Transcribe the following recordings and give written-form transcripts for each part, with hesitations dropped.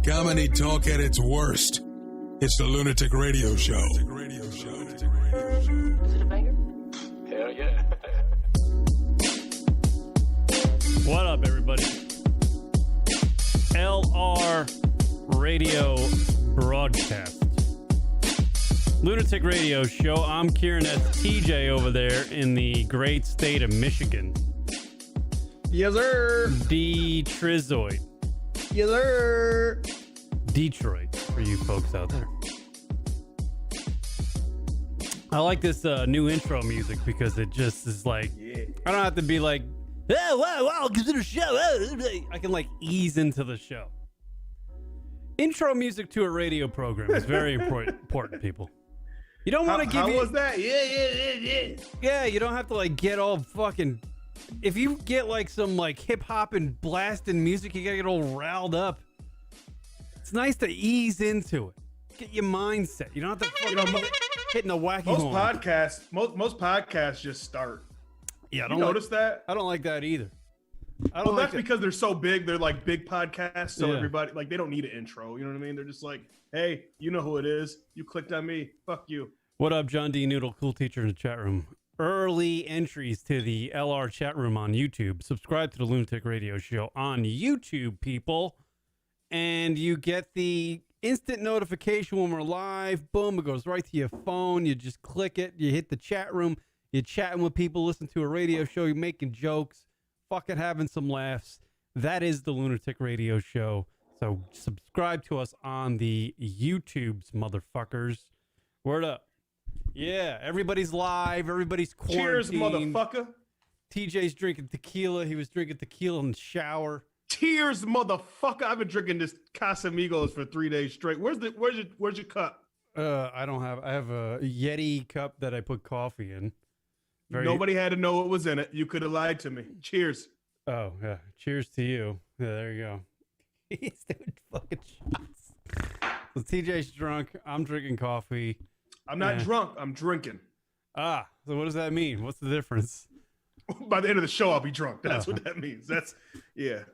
Comedy talk at its worst. It's the Lunatic Radio Show. Is it a banger? Hell yeah. What up, everybody? LR Radio broadcast. Lunatic Radio Show. I'm Kieran. That's TJ over there in the great state of Michigan. Yes, sir. Detrizoid. Yes, sir. Detroit for you folks out there. I like this new intro music because it just is like, I don't have to be like, oh, wow, get to the show. I can like ease into the show. Intro music to a radio program is very important, people. You don't want to give How was that? Yeah. Yeah, you don't have to like get all fucking. If you get like some like hip hop and blasting music, you gotta get all riled up. It's nice to ease into it. Get your mindset. You don't have to fucking hitting a wacky horn. Most podcasts just start. Yeah, I You don't notice that? I don't like that either. Well, that's because they're so big. They're like big podcasts, so Yeah. everybody like they don't need an intro. You know what I mean? They're just like, hey, you know who it is. You clicked on me. Fuck you. What up, John D. Noodle, cool teacher in the chat room. Early entries to the LR chat room on YouTube. Subscribe to the Lunatic Radio Show on YouTube, people. And you get the instant notification when we're live. Boom, it goes right to your phone. You just click it. You hit the chat room. You're chatting with people, listen to a radio show. You're making jokes, fucking having some laughs. That is the Lunatic Radio Show. So subscribe to us on the YouTubes, motherfuckers. Word up. Yeah, everybody's live. Everybody's quarantined. Cheers, motherfucker. TJ's drinking tequila. He was drinking tequila in the shower. Cheers, motherfucker. I've been drinking this Casamigos for 3 days straight. Where's your cup? I have a Yeti cup that I put coffee in. Nobody had to know what was in it. You could have lied to me. Cheers. Oh, yeah. Cheers to you. Yeah, there you go. He's doing fucking shots. So TJ's drunk. I'm drinking coffee. I'm not drunk. I'm drinking. So what does that mean? What's the difference? By the end of the show, I'll be drunk. That's what that means. Yeah.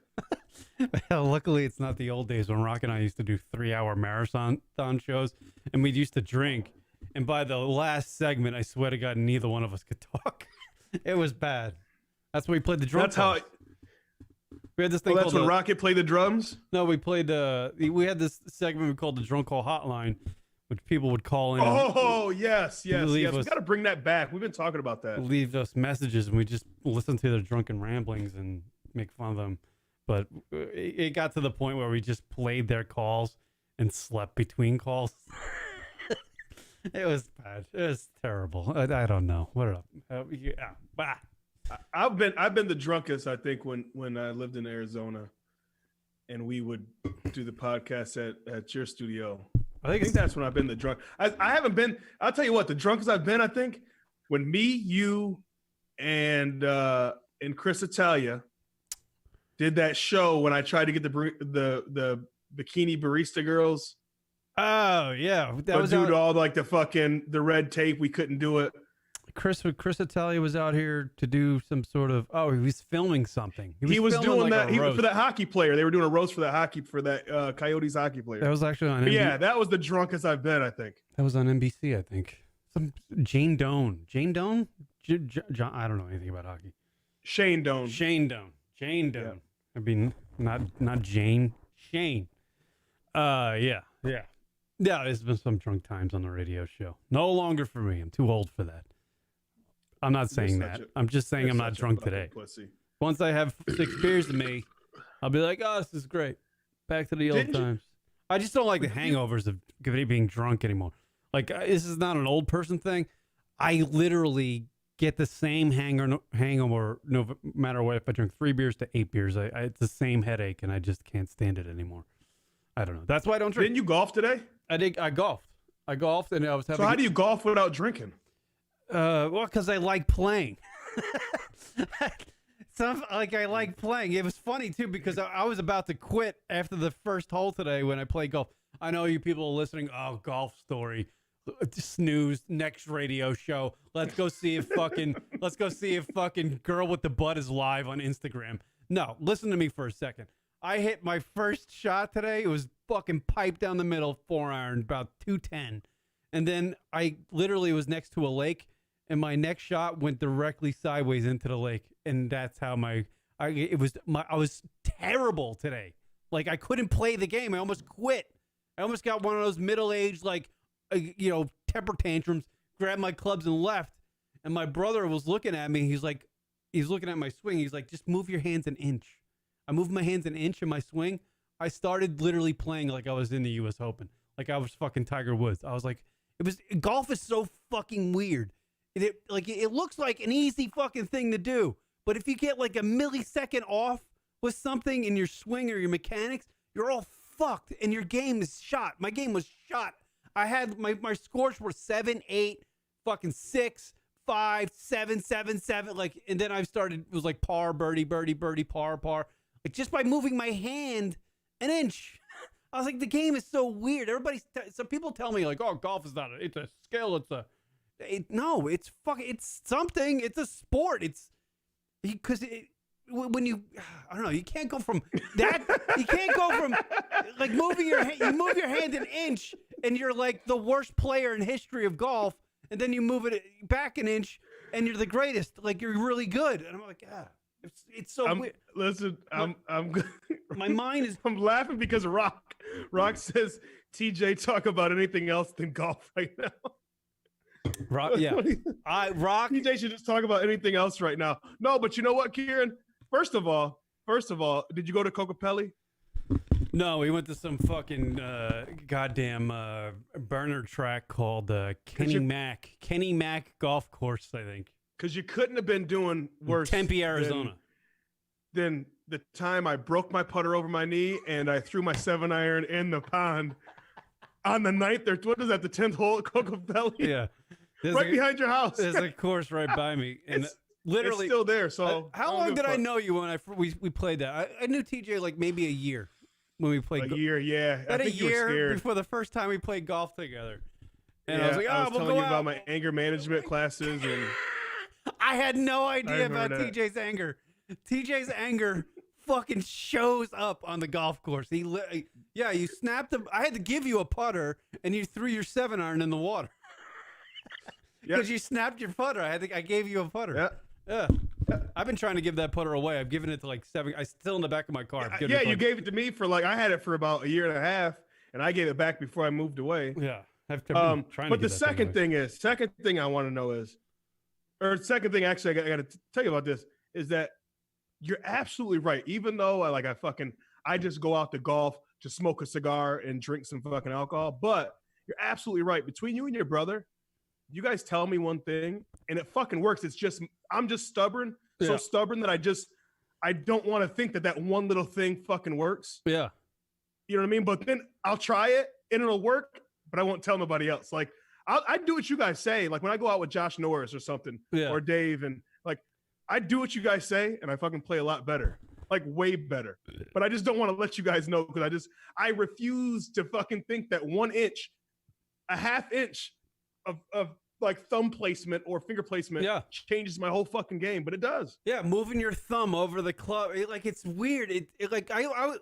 Well, luckily, it's not the old days when Rock and I used to do 3-hour marathon shows, and we used to drink. And by the last segment, I swear to God, neither one of us could talk. It was bad. That's when we played the drum. That's how. We had this thing. That's when Rocket played the drums. No, we played we had this segment we called the Drunk Call Hotline, which people would call in. Oh, yes. We us- got to bring that back. We've been talking about that. Leave us messages, and we just listen to their drunken ramblings and make fun of them. But it got to the point where we just played their calls and slept between calls. It was bad. It was terrible. I don't know. What up? I've been the drunkest, I think, when I lived in Arizona, and we would do the podcast at your studio. I think that's when I've been the drunk. I haven't been. I'll tell you what, the drunkest I've been, I think, when me, you, and Chris Italia did that show when I tried to get the bikini barista girls. Oh yeah, that was all like the red tape. We couldn't do it. Chris Italia was out here to do some sort of. Oh, he was filming something. He was doing that. He was for that hockey player. They were doing a roast for that Coyotes hocky player. That was actually on. Yeah, that was the drunkest I've been. I think that was on NBC. I think some Jane Doan. John. I don't know anything about hockey. Shane Doan. Yeah. I mean, not Jane. Shane. Yeah. There's been some drunk times on the radio show. No longer for me. I'm too old for that. I'm not saying that. I'm just saying I'm not drunk today. Pussy. Once I have 6 beers in me, I'll be like, oh, this is great. Back to the old times. I just don't like the hangovers of being drunk anymore. Like, this is not an old person thing. I literally get the same hangover no matter what. If I drink 3 beers to 8 beers, it's the same headache, and I just can't stand it anymore. I don't know. That's why I don't drink. Didn't you golf today? I golfed. And I was having. So how do you golf without drinking? Well, because I like playing. I like playing. It was funny too because I was about to quit after the first hole today when I played golf. I know you people are listening. Oh, golf story. Snooze. Next radio show. Let's go see if fucking girl with the butt is live on Instagram. No, listen to me for a second. I hit my first shot today. It was fucking pipe down the middle, 4-iron, about 210. And then I literally was next to a lake, and my next shot went directly sideways into the lake. And that's how I was terrible today. Like, I couldn't play the game. I almost quit. I almost got one of those middle-aged, like, temper tantrums, grabbed my clubs and left. And my brother was looking at me. He's looking at my swing. He's like, just move your hands an inch. I moved my hands an inch in my swing. I started literally playing like I was in the U.S. Open. Like I was fucking Tiger Woods. I was like, golf is so fucking weird. It looks like an easy fucking thing to do. But if you get like a millisecond off with something in your swing or your mechanics, you're all fucked and your game is shot. My game was shot. I had my scores were 7, 8, fucking 6, 5, 7, 7, 7. Like, and then I started, it was like par, birdie, birdie, birdie, par, par. Like just by moving my hand an inch. I was like, the game is so weird. Some people tell me like, oh, golf is not, it's a skill. No, it's something. It's a sport. Because when you, I don't know, you can't go from that. You can't go from like moving your hand. You move your hand an inch, and you're like the worst player in history of golf. And then you move it back an inch, and you're the greatest. Like you're really good. And I'm like, it's so weird. Listen, I'm my mind is. I'm laughing because Rock says TJ talk about anything else than golf right now. Rock, yeah. Rock. TJ should just talk about anything else right now. No, but you know what, Kieran? First of all, did you go to Kokopelli? No, we went to some fucking goddamn burner track called Kenny Mac Golf Course, I think. Because you couldn't have been doing worse. Tempe, Arizona. Than the time I broke my putter over my knee and I threw my 7-iron in the pond on the 9th or what is that, the 10th hole at Kokopelli? Yeah. Behind your house. There's a course right by me. And literally it's still there. So how long did I know you when we played that? I knew TJ like maybe a year when we played. A year, yeah. About a year before the first time we played golf together. And I was like, I was telling you about my anger management classes, and I had no idea about TJ's anger. TJ's anger fucking shows up on the golf course. You snapped him. I had to give you a putter, and you threw your 7-iron in the water. Because you snapped your putter. I gave you a putter. Yeah. I've been trying to give that putter away. I've given it to like 7. I still in the back of my car. Yeah, you gave it to me for like, I had it for about a year and a half, and I gave it back before I moved away. Yeah. But the second thing I want to know is, or second thing actually I got to tell you about this, is that you're absolutely right. Even though I just go out to golf to smoke a cigar and drink some fucking alcohol, but you're absolutely right. Between you and your brother, you guys tell me one thing and it fucking works. It's just, I'm just stubborn, so stubborn that I don't want to think that one little thing fucking works. Yeah. You know what I mean? But then I'll try it and it'll work, but I won't tell nobody else. Like I do what you guys say. Like when I go out with Josh Norris or something or Dave, and like, I do what you guys say and I fucking play a lot better, like way better. But I just don't want to let you guys know because I refuse to fucking think that 1 inch, a half inch of like thumb placement or finger placement changes my whole fucking game, but it does. Yeah, moving your thumb over the club, it's weird.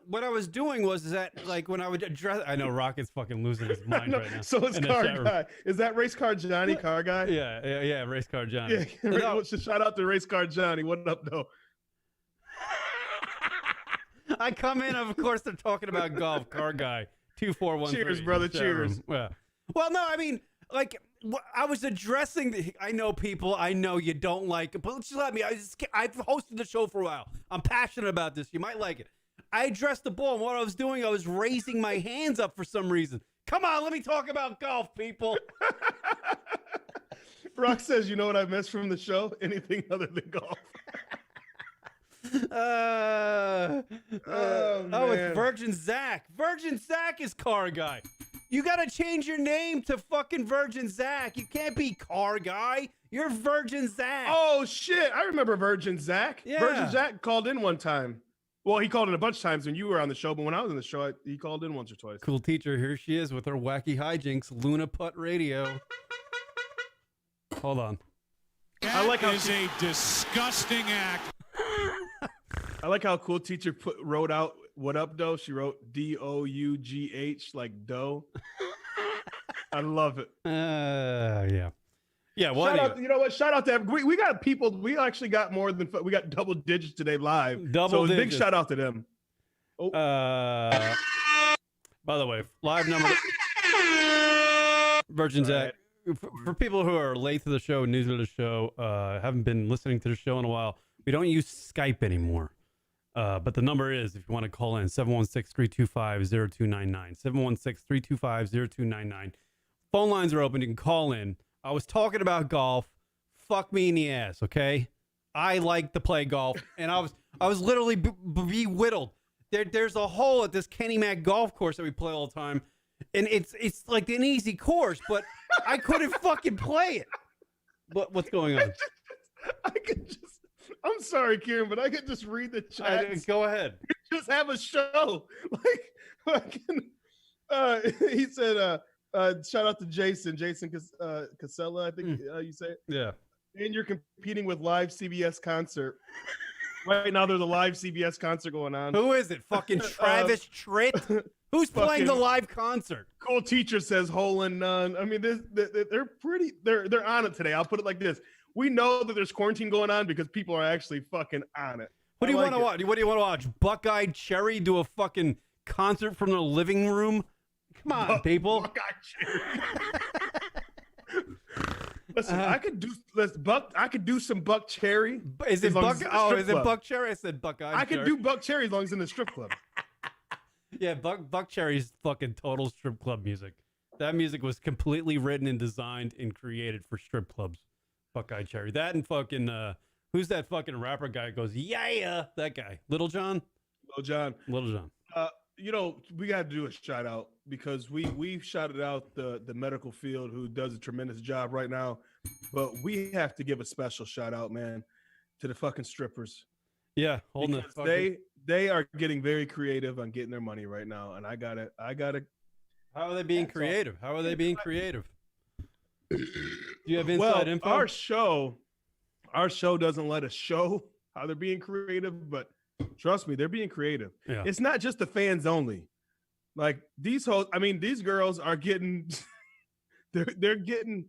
What I was doing was that like when I would address, I know Rocket's fucking losing his mind right now. So it's Car Guy. Is that Race Car Johnny, Car Guy? Yeah, Race Car Johnny. Yeah, no. Shout out to Race Car Johnny. What up, though? I come in, of course, they're talking about golf. Car Guy 2413. Cheers, brother. Cheers. Yeah. Well, no, I mean, like. I was addressing I know people, I know you don't like it, but just let me, I've hosted the show for a while. I'm passionate about this. You might like it. I addressed the ball, and what I was doing, I was raising my hands up for some reason. Come on, let me talk about golf, people. Rock says, you know what I missed from the show? Anything other than golf. It's Virgin Zach. Virgin Zach is Car Guy. You gotta change your name to fucking Virgin Zach. You can't be Car Guy. You're Virgin Zach. Oh shit! I remember Virgin Zach. Yeah. Virgin Zach called in one time. Well, he called in a bunch of times when you were on the show, but when I was on the show, he called in once or twice. Cool teacher. Here she is with her wacky hijinks. LunaticRadio. Hold on. That is a disgusting act. I like how Cool Teacher wrote out "What up, Doe?" She wrote DOUGH, like dough. I love it. Yeah. Yeah. Well, Shout anyway. out, you know what? Shout out to everybody. We got people. We actually got more than we got double digits today live. Double digits. Big shout out to them. Oh. By the way, live number. Virgin Zach. For people who are late to the show, new to the show, haven't been listening to the show in a while, we don't use Skype anymore. But the number is, if you want to call in, 716-325-0299. 716-325-0299. Phone lines are open. You can call in. I was talking about golf. Fuck me in the ass, okay? I like to play golf, and I was literally bewildered. There's a hole at this Kenny Mac golf course that we play all the time, and it's like an easy course, but I couldn't fucking play it. What's going on? I'm sorry, Kieran, but I could just read the chat. Go ahead. Just have a show. He said, shout out to Jason Casella, I think you say it. Yeah. And you're competing with live CBS concert. Right now, there's a live CBS concert going on. Who is it? Fucking Travis Tritt? Who's playing the live concert? Cool Teacher says hole in none. I mean, they're pretty. They're on it today. I'll put it like this: we know that there's quarantine going on because people are actually fucking on it. What do you want to watch? What do you want to watch? Buckeye Cherry do a fucking concert from the living room? Come on, people. Buckeye Cherry. Listen, I could do some Buck Cherry. Is it Buck? Oh, is it Buck Cherry? I said Buckeye. I could do Buck Cherry as long as it's in the strip club. Yeah, Buck Cherry's fucking total strip club music. That music was completely written and designed and created for strip clubs. Buckeye Cherry. That and fucking who's that fucking rapper guy that goes, yeah, that guy. Little John. You know, we got to do a shout out because we've shouted out the medical field who does a tremendous job right now, but we have to give a special shout out, man, to the fucking strippers. Yeah, they are getting very creative on getting their money right now, and I gotta. How are they being creative? How are they being creative? Do you have inside info? Our show doesn't let us show how they're being creative, but trust me, they're being creative. Yeah. It's not just the fans only. Like these girls are getting, they're getting.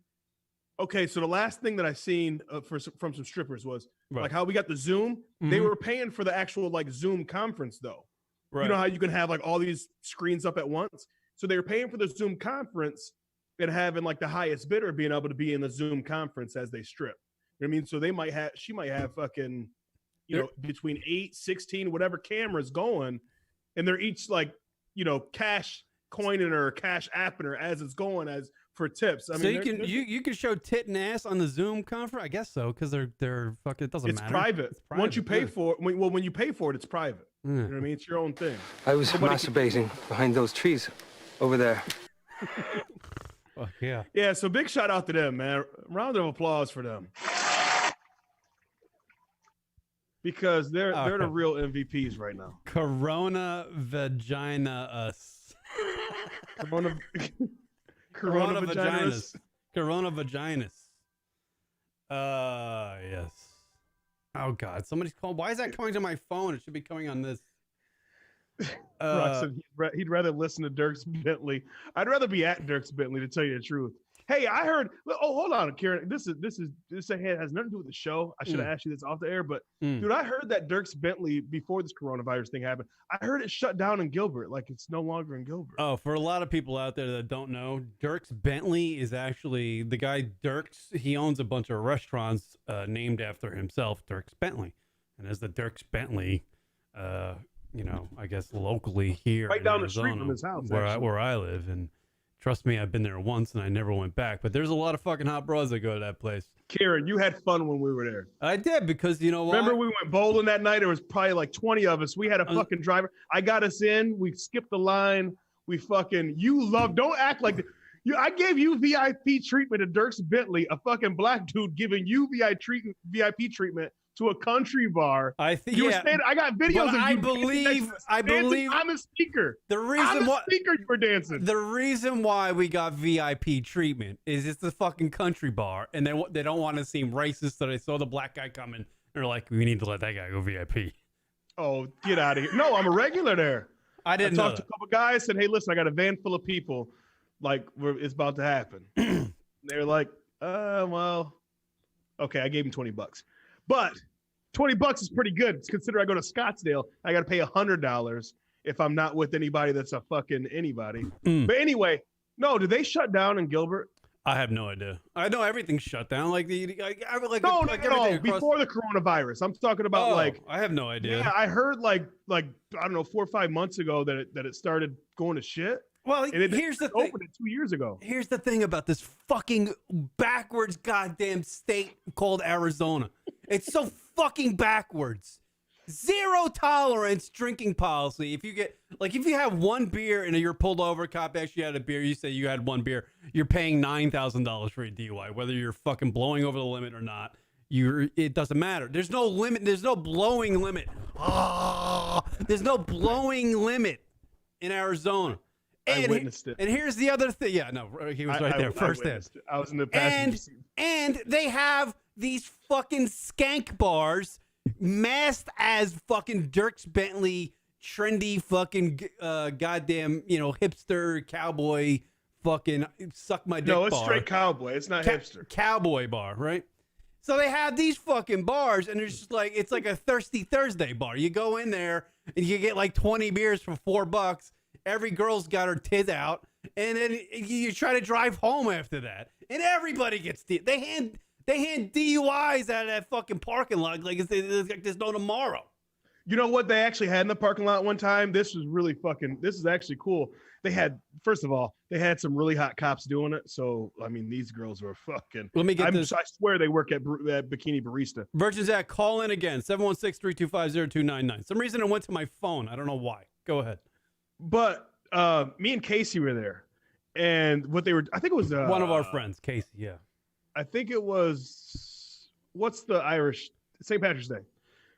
Okay, so the last thing that I seen from some strippers was like how we got the Zoom. Mm-hmm. They were paying for the actual like Zoom conference though. Right. You know how you can have like all these screens up at once. So they were paying for the Zoom conference and having like the highest bidder being able to be in the Zoom conference as they strip. You know what I mean? So she might have fucking, between 8, 16, whatever cameras going, and they're each like, cash coining her, cash apping her as it's going as for tips. I mean, you can show tit and ass on the Zoom conference. I guess so because they're fucking. It doesn't matter. It's private. Once you pay for it, when you pay for it, it's private. You know what I mean? It's your own thing. I was masturbating behind those trees over there. Yeah. Yeah. So big shout out to them, man. Round of applause for them. Because they're the real MVPs right now. Corona vagina us. Corona vaginas. Corona vaginas. Yes. Oh God, somebody's called. Why is that coming to my phone? It should be coming on this. Brock said he'd rather listen to Dirks Bentley. I'd rather be at Dirks Bentley, to tell you the truth. Hey, I heard. Oh, hold on, Kieran. This has nothing to do with the show. I should have asked you this off the air, but dude, I heard that Dirks Bentley before this coronavirus thing happened. I heard it shut down in Gilbert, like it's no longer in Gilbert. Oh, for a lot of people out there that don't know, Dirks Bentley is actually the guy. Dirks, he owns a bunch of restaurants named after himself, Dirks Bentley, and as the Dirks Bentley, I guess locally here, right down Arizona, the street from his house, where I live, and. Trust me, I've been there once and I never went back. But there's a lot of fucking hot bros that go to that place. Kieran, you had fun when we were there. I did because you know what? Remember we went bowling that night? There was probably like 20 of us. We had a fucking driver. I got us in. We skipped the line. We fucking don't act like I gave you VIP treatment to Dirks Bentley, a fucking black dude giving you VIP treatment to a country bar. I think I got videos of you. I believe I'm a speaker. Speaker you were dancing. The reason why we got VIP treatment is it's a fucking country bar, and they don't want to seem racist. So they saw the black guy coming. They're like, we need to let that guy go VIP. Oh, get out of here! No, I'm a regular there. I I didn't know talked to that. a couple guys. Said, "Hey, listen, I got a van full of people. Like, it's about to happen." They're like, well, okay." I gave them $20, but $20 is pretty good. Consider I go to Scottsdale, I got to pay $100 if I'm not with anybody that's a fucking anybody. But anyway, no, did they shut down in Gilbert? I have no idea. I know everything's shut down. Like No, everything across... before the coronavirus. I'm talking about I have no idea. Yeah, I heard like I don't know 4 or 5 months ago that it started going to shit. Well, And it here's the thing. opened it 2 years ago. Here's the thing about this fucking backwards goddamn state called Arizona. It's so fucking backwards. Zero tolerance drinking policy. If you have one beer and you're pulled over, a cop actually had a beer, you say you had one beer, you're paying $9,000 for a DUI, whether you're fucking blowing over the limit or not. It doesn't matter. There's no limit. There's no blowing limit. There's no blowing limit in Arizona. I witnessed it. And here's the other thing. Yeah, no, he was right there firsthand. I was in the passenger seat. And they have these fucking skank bars masked as fucking Dierks Bentley, trendy fucking goddamn, hipster cowboy fucking suck my dick bar. No, it's straight cowboy. It's not hipster. Cowboy bar, right? So they have these fucking bars, and it's like a Thirsty Thursday bar. You go in there and you get like 20 beers for $4. Every girl's got her tits out, and then you try to drive home after that, and everybody gets they hand DUIs out of that fucking parking lot like there's no tomorrow. You know what they actually had in the parking lot one time? This is actually cool. First of all, they had some really hot cops doing it. So, I mean, these girls were fucking. Let me get this. I swear they work at Bikini Barista. Virgin's at call in again, 716-325-0299. Some reason it went to my phone. I don't know why. Go ahead. But me and Casey were there. And I think it was one of our friends, Casey. Yeah. I think it was, what's the Irish? St. Patrick's Day.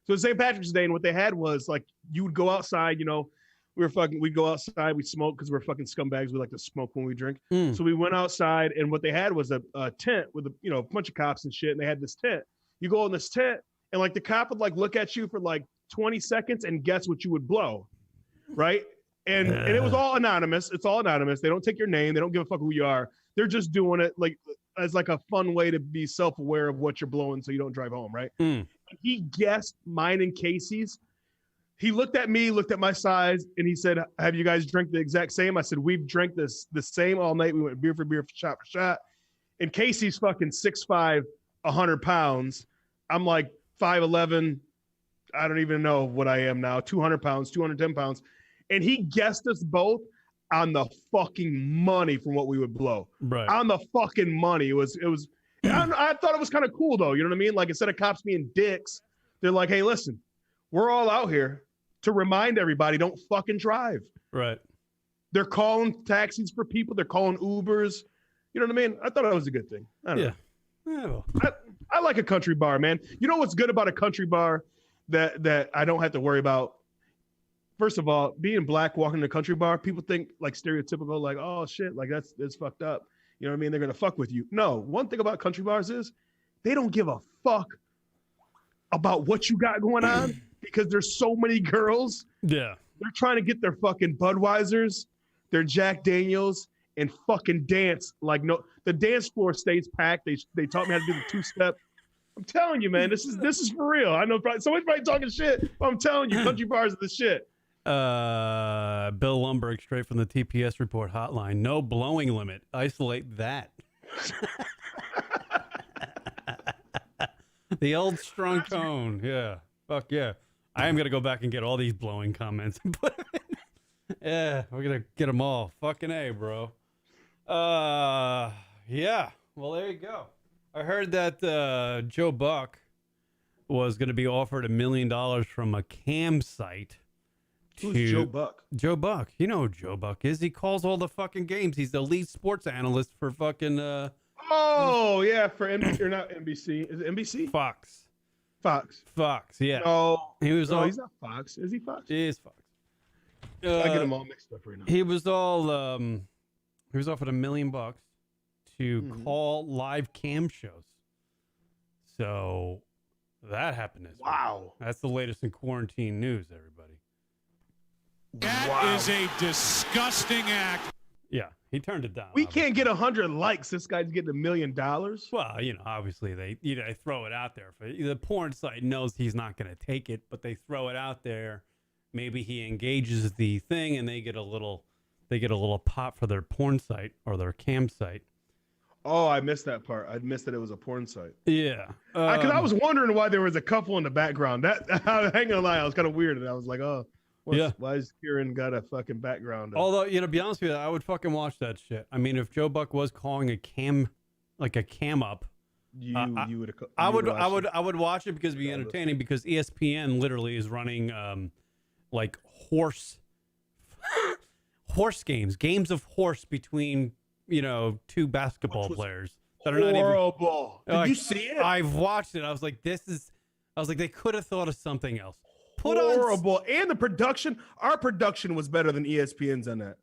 So St. Patrick's Day, and what they had was like, you would go outside, we'd go outside, we'd smoke because we're fucking scumbags. We like to smoke when we drink. So we went outside, and what they had was a tent with a bunch of cops and shit. And they had this tent. You go in this tent, and like the cop would like look at you for like 20 seconds and guess what you would blow. Right. And it was all anonymous. It's all anonymous. They don't take your name. They don't give a fuck who you are. They're just doing it like as like a fun way to be self-aware of what you're blowing so you don't drive home, right? He guessed mine and Casey's. He looked at me, looked at my size, and he said, "Have you guys drank the exact same?" I said, "We've drank the same all night. We went beer for beer, shot for shot." And Casey's fucking 6'5", 100 pounds. I'm like 5'11". I don't even know what I am now. 200 pounds, 210 pounds. And he guessed us both on the fucking money from what we would blow. Right. On the fucking money. It was. I thought it was kind of cool though. You know what I mean? Like instead of cops being dicks, they're like, "Hey, listen, we're all out here to remind everybody, don't fucking drive." Right. They're calling taxis for people. They're calling Ubers. You know what I mean? I thought that was a good thing. I don't know. Yeah, well. I like a country bar, man. You know what's good about a country bar that I don't have to worry about? First of all, being black, walking in a country bar, people think like stereotypical, like, oh shit, like that's fucked up. You know what I mean? They're going to fuck with you. No, one thing about country bars is they don't give a fuck about what you got going on because there's so many girls. Yeah. They're trying to get their fucking Budweisers, their Jack Daniels, and fucking dance. Like, no, the dance floor stays packed. They taught me how to do the two-step. I'm telling you, man, this is for real. I know somebody's probably talking shit, but I'm telling you, country bars are the shit. Bill Lumberg, straight from the TPS report hotline. No blowing limit. Isolate that. The old strong tone. Yeah. Fuck yeah. I am going to go back and get all these blowing comments. Yeah, we're going to get them all. Fucking A, bro. Yeah. Well, there you go. I heard that Joe Buck was going to be offered $1 million from a cam site. Who's Joe Buck? Joe Buck. You know who Joe Buck is. He calls all the fucking games. He's the lead sports analyst for fucking... Oh, yeah, for NBC, or not NBC. Is it NBC? Fox, yeah. No, he's not Fox. Is he Fox? He is Fox. I get them all mixed up right now. He was offered $1 million to call live cam shows. So That happened this week. Wow. That's the latest in quarantine news, everybody. That is a disgusting act. Yeah, he turned it down. We can't get 100 likes. This guy's getting $1 million. Well, obviously they throw it out there. The porn site knows he's not going to take it, but they throw it out there. Maybe he engages the thing, and they get a little pop for their porn site or their cam site. Oh, I missed that part. I missed that it was a porn site. Yeah, because I was wondering why there was a couple in the background. That I ain't gonna lie, I was kind of weird, and I was like, oh. Why is Kieran got a fucking background? Although, to be honest with you, I would fucking watch that shit. I mean, if Joe Buck was calling a cam up, I would watch it because it'd be entertaining. Because ESPN literally is running like horse games of horse between two basketball players that are horrible. not even. Did you see it? I've watched it. I was like, they could have thought of something else. Horrible. And our production was better than ESPN's on that.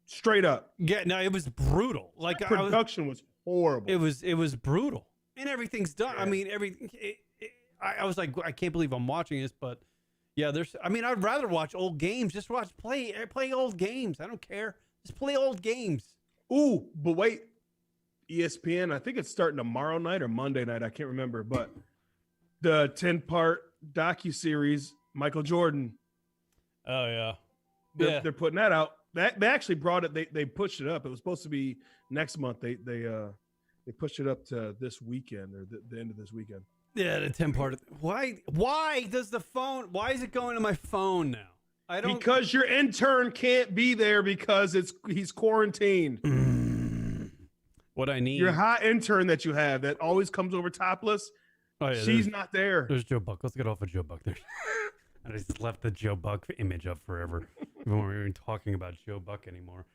Straight up. Yeah, no, it was brutal. Like production was horrible. It was brutal, and everything's done. Yeah. I mean, everything. I was like, I can't believe I'm watching this, but yeah, I'd rather watch old games. Just play old games. I don't care. Just play old games. Ooh, but wait, ESPN. I think it's starting tomorrow night or Monday night. I can't remember, but the 10-part docuseries Michael Jordan. Oh yeah, they're putting that out. They actually brought it. They pushed it up. It was supposed to be next month. They pushed it up to this weekend or the end of this weekend. Yeah, the 10-part. Why does the phone? Why is it going to my phone now? I don't. Because your intern can't be there because he's quarantined. What I need. Your hot intern that you have that always comes over topless. Oh, yeah, she's not there. There's Joe Buck. Let's get off of Joe Buck there. I just left the Joe Buck image up forever. We weren't even talking about Joe Buck anymore.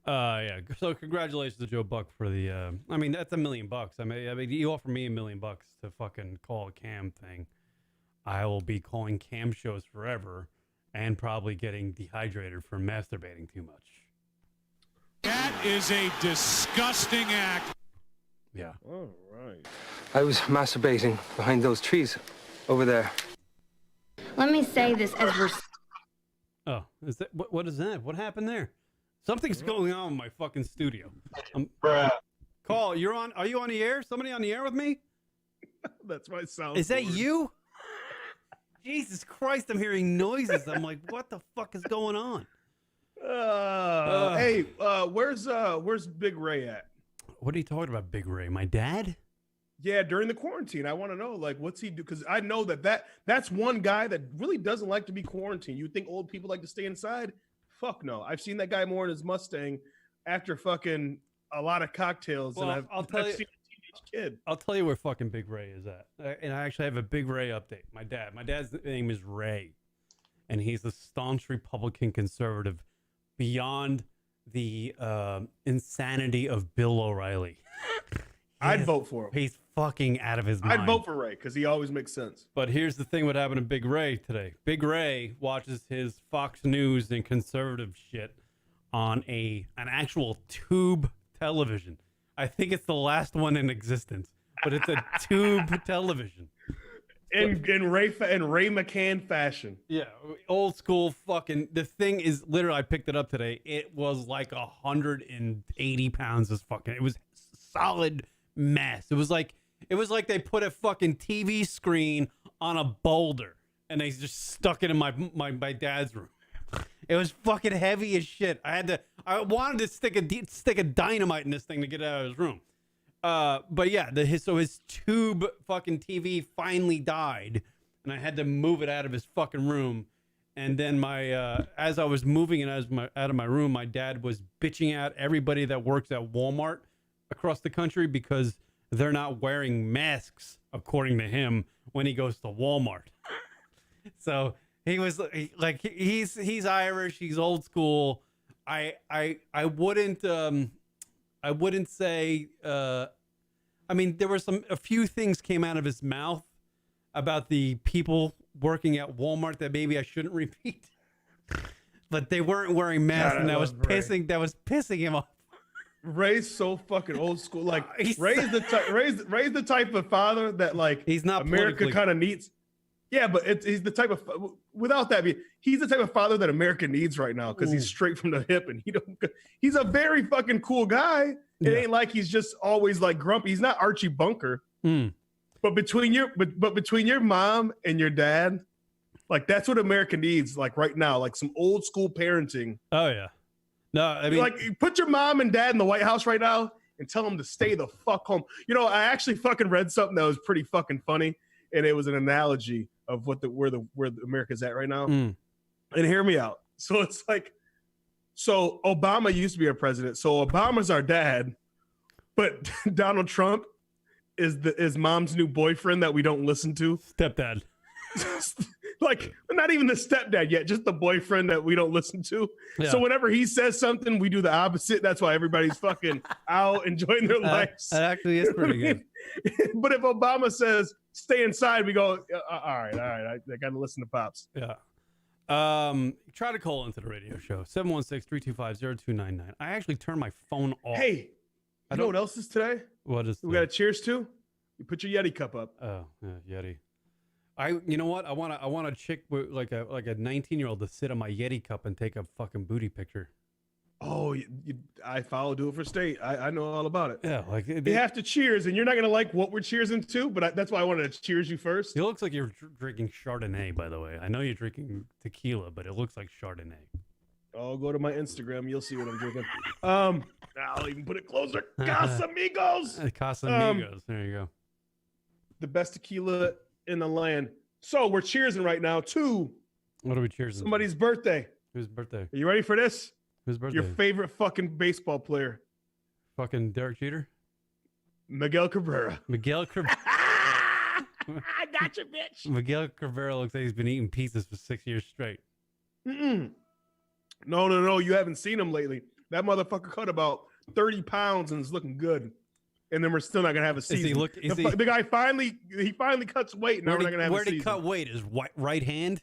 Yeah. So congratulations to Joe Buck for the. That's $1 million. I mean, you offer me $1 million to fucking call a cam thing. I will be calling cam shows forever, and probably getting dehydrated from masturbating too much. That is a disgusting act. Yeah. All right. I was masturbating behind those trees over there. Let me say this as we're... Oh, is that what is that? What happened there? Something's going on in my fucking studio. Call, are you on the air? Somebody on the air with me? That's my sound. Is that you? Jesus Christ, I'm hearing noises. I'm like, what the fuck is going on? Hey, where's Big Ray at? What are you talking about, Big Ray? My dad? Yeah, during the quarantine. I want to know, like, what's he do? Because I know that's one guy that really doesn't like to be quarantined. You think old people like to stay inside? Fuck no. I've seen that guy more in his Mustang after fucking a lot of cocktails than I've seen a teenage kid. I'll tell you where fucking Big Ray is at. And I actually have a Big Ray update. My dad's name is Ray. And he's a staunch Republican conservative beyond the insanity of Bill O'Reilly. I'd vote for him. He's fucking out of his mind. I'd vote for Ray because he always makes sense. But here's the thing: what happened to Big Ray today? Big Ray watches his Fox News and conservative shit on an actual tube television. I think it's the last one in existence, but it's a tube television. In Ray McCann fashion. Yeah, old school fucking. The thing is, literally, I picked it up today. It was like 180 pounds. It was solid mess. It was like they put a fucking TV screen on a boulder and they just stuck it in my dad's room. It was fucking heavy as shit. I wanted to stick a dynamite in this thing to get it out of his room. But yeah, his tube fucking TV finally died, and I had to move it out of his fucking room. And then as I was moving it out of my room, my dad was bitching at everybody that works at Walmart across the country because they're not wearing masks, according to him, when he goes to Walmart. So he was like, he's Irish, he's old school. I wouldn't say. There were a few things came out of his mouth about the people working at Walmart that maybe I shouldn't repeat. But they weren't wearing masks, and that was pissing him off. Ray's so fucking old school. Like He's- Ray's the type of father that like He's not America politically- kind of needs. Yeah, but he's the type of without that he's the type of father that America needs right now because he's straight from the hip and he's a very fucking cool guy. It ain't like he's just always like grumpy. He's not Archie Bunker. But between your mom and your dad, like that's what America needs like right now, like some old school parenting. Oh yeah. No, I mean, like put your mom and dad in the White House right now and tell them to stay the fuck home. You know, I actually fucking read something that was pretty fucking funny, and it was an analogy of where America's at right now. And hear me out. So it's like, so Obama used to be our president. So Obama's our dad, but Donald Trump is mom's new boyfriend that we don't listen to. Stepdad. Like not even the stepdad yet, just the boyfriend that we don't listen to. Yeah. So whenever he says something, we do the opposite. That's why everybody's fucking out enjoying their lives. That actually is pretty good. But if Obama says stay inside, we go, all right. I got to listen to Pops. Yeah. Try to call into the radio show, 716-325-0299. I actually turned my phone off. Hey, you know what else is today? What is we got a cheers to? You put your Yeti cup up. Oh, yeah, Yeti. You know what? I want a chick with like a 19-year-old to sit on my Yeti cup and take a fucking booty picture. Oh, I follow Do It for State. I know all about it. Yeah, like they have to cheers, and you're not gonna like what we're cheersing to, but that's why I wanted to cheers you first. It looks like you're drinking Chardonnay, by the way. I know you're drinking tequila, but it looks like Chardonnay. Oh, go to my Instagram. You'll see what I'm drinking. I'll even put it closer. Casamigos. Casamigos. There you go. The best tequila in the land. So we're cheersing right now to what are we cheersing? Somebody's birthday. Whose birthday? Are you ready for this? Whose birthday? Your favorite fucking baseball player. Fucking Derek Jeter? Miguel Cabrera. Miguel Cabrera. I got you, bitch. Miguel Cabrera looks like he's been eating pizzas for 6 years straight. No. You haven't seen him lately. That motherfucker cut about 30 pounds and is looking good. And then we're still not gonna have a season. The guy finally cuts weight. Now we're not gonna have a season. Where did he cut weight? His right hand?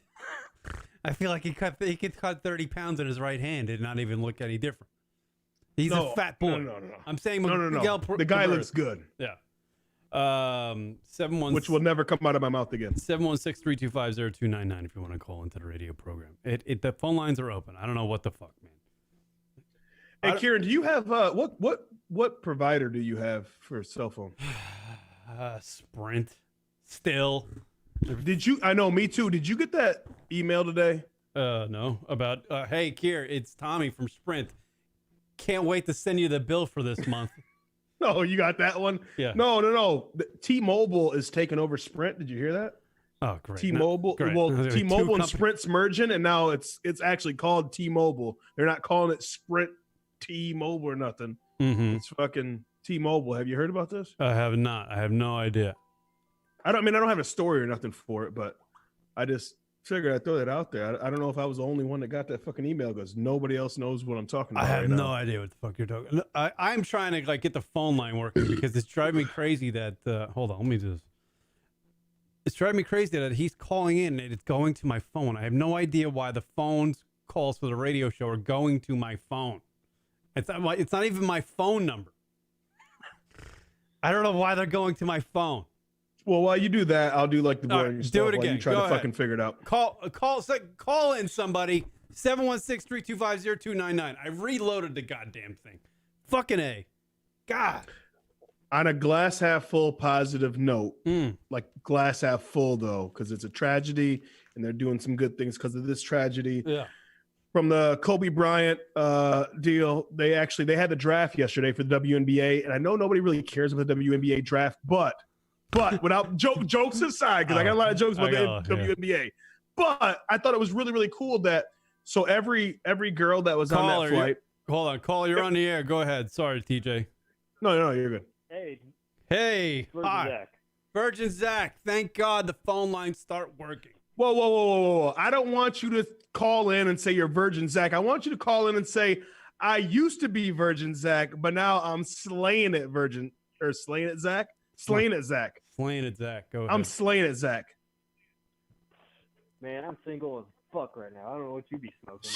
I feel like he could cut 30 pounds in his right hand and not even look any different. He's a fat boy. No. I'm saying no. The guy looks good. Yeah. 716, which will never come out of my mouth again. 716-325-0299 if you want to call into the radio program. The phone lines are open. I don't know what the fuck, man. Hey, Kieran, do you have what provider do you have for a cell phone? Sprint. Still. Did you? I know, me too. Did you get that email today? No. About hey, Kier, it's Tommy from Sprint. Can't wait to send you the bill for this month. No, you got that one? Yeah. No. T-Mobile is taking over Sprint. Did you hear that? Oh, great. T-Mobile. Great. Well, T-Mobile and Sprint's merging, and now it's actually called T-Mobile. They're not calling it Sprint T-Mobile or nothing. Mm-hmm. It's fucking T-Mobile. Have you heard about this? I have not. I have no idea. I don't have a story or nothing for it, but I just figured I'd throw that out there. I don't know if I was the only one that got that fucking email because nobody else knows what I'm talking about. I have no idea what the fuck you're talking. I'm trying to get the phone line working because it's driving me crazy that hold on, let me do this. It's driving me crazy that he's calling in and it's going to my phone. I have no idea why the phone's calls for the radio show are going to my phone. It's not even my phone number. I don't know why they're going to my phone. Well, while you do that, I'll do like the boring stuff. Do it again. While you try to fucking figure it out. Call in somebody. 716-325-0299. I reloaded the goddamn thing. Fucking A. God. On a glass half full positive note, like glass half full though, because it's a tragedy and they're doing some good things because of this tragedy. Yeah. From the Kobe Bryant deal, they had the draft yesterday for the WNBA, and I know nobody really cares about the WNBA draft, but without jokes aside, because I got a lot of jokes about the WNBA. But I thought it was really, really cool that every girl that was on that flight. Hold on, caller, you're on the air. Go ahead. Sorry, TJ. No, you're good. Hey. Virgin Hi. Zach. Virgin Zach. Thank God the phone lines start working. Whoa. I don't want you to call in and say you're Virgin Zach. I want you to call in and say, I used to be Virgin Zach, but now I'm slaying it, slaying it, Zach. Slaying it, Zach. Go ahead. I'm slaying it, Zach. Man, I'm single as fuck right now. I don't know what you be smoking.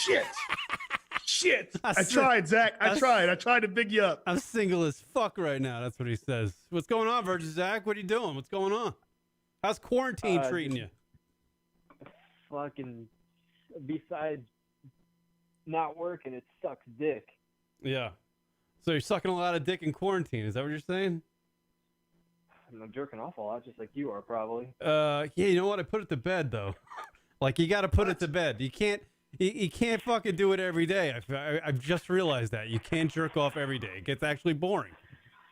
Shit. I tried, Zach. I tried to big you up. I'm single as fuck right now. That's what he says. What's going on, Virgin Zach? What are you doing? What's going on? How's quarantine treating you? Fucking, besides not working, it sucks dick. Yeah. So you're sucking a lot of dick in quarantine. Is that what you're saying? I'm jerking off a lot, just like you are, probably. Yeah, you know what? I put it to bed, though. Like, you got to put it to bed. You can't fucking do it every day. I've just realized that. You can't jerk off every day. It gets actually boring.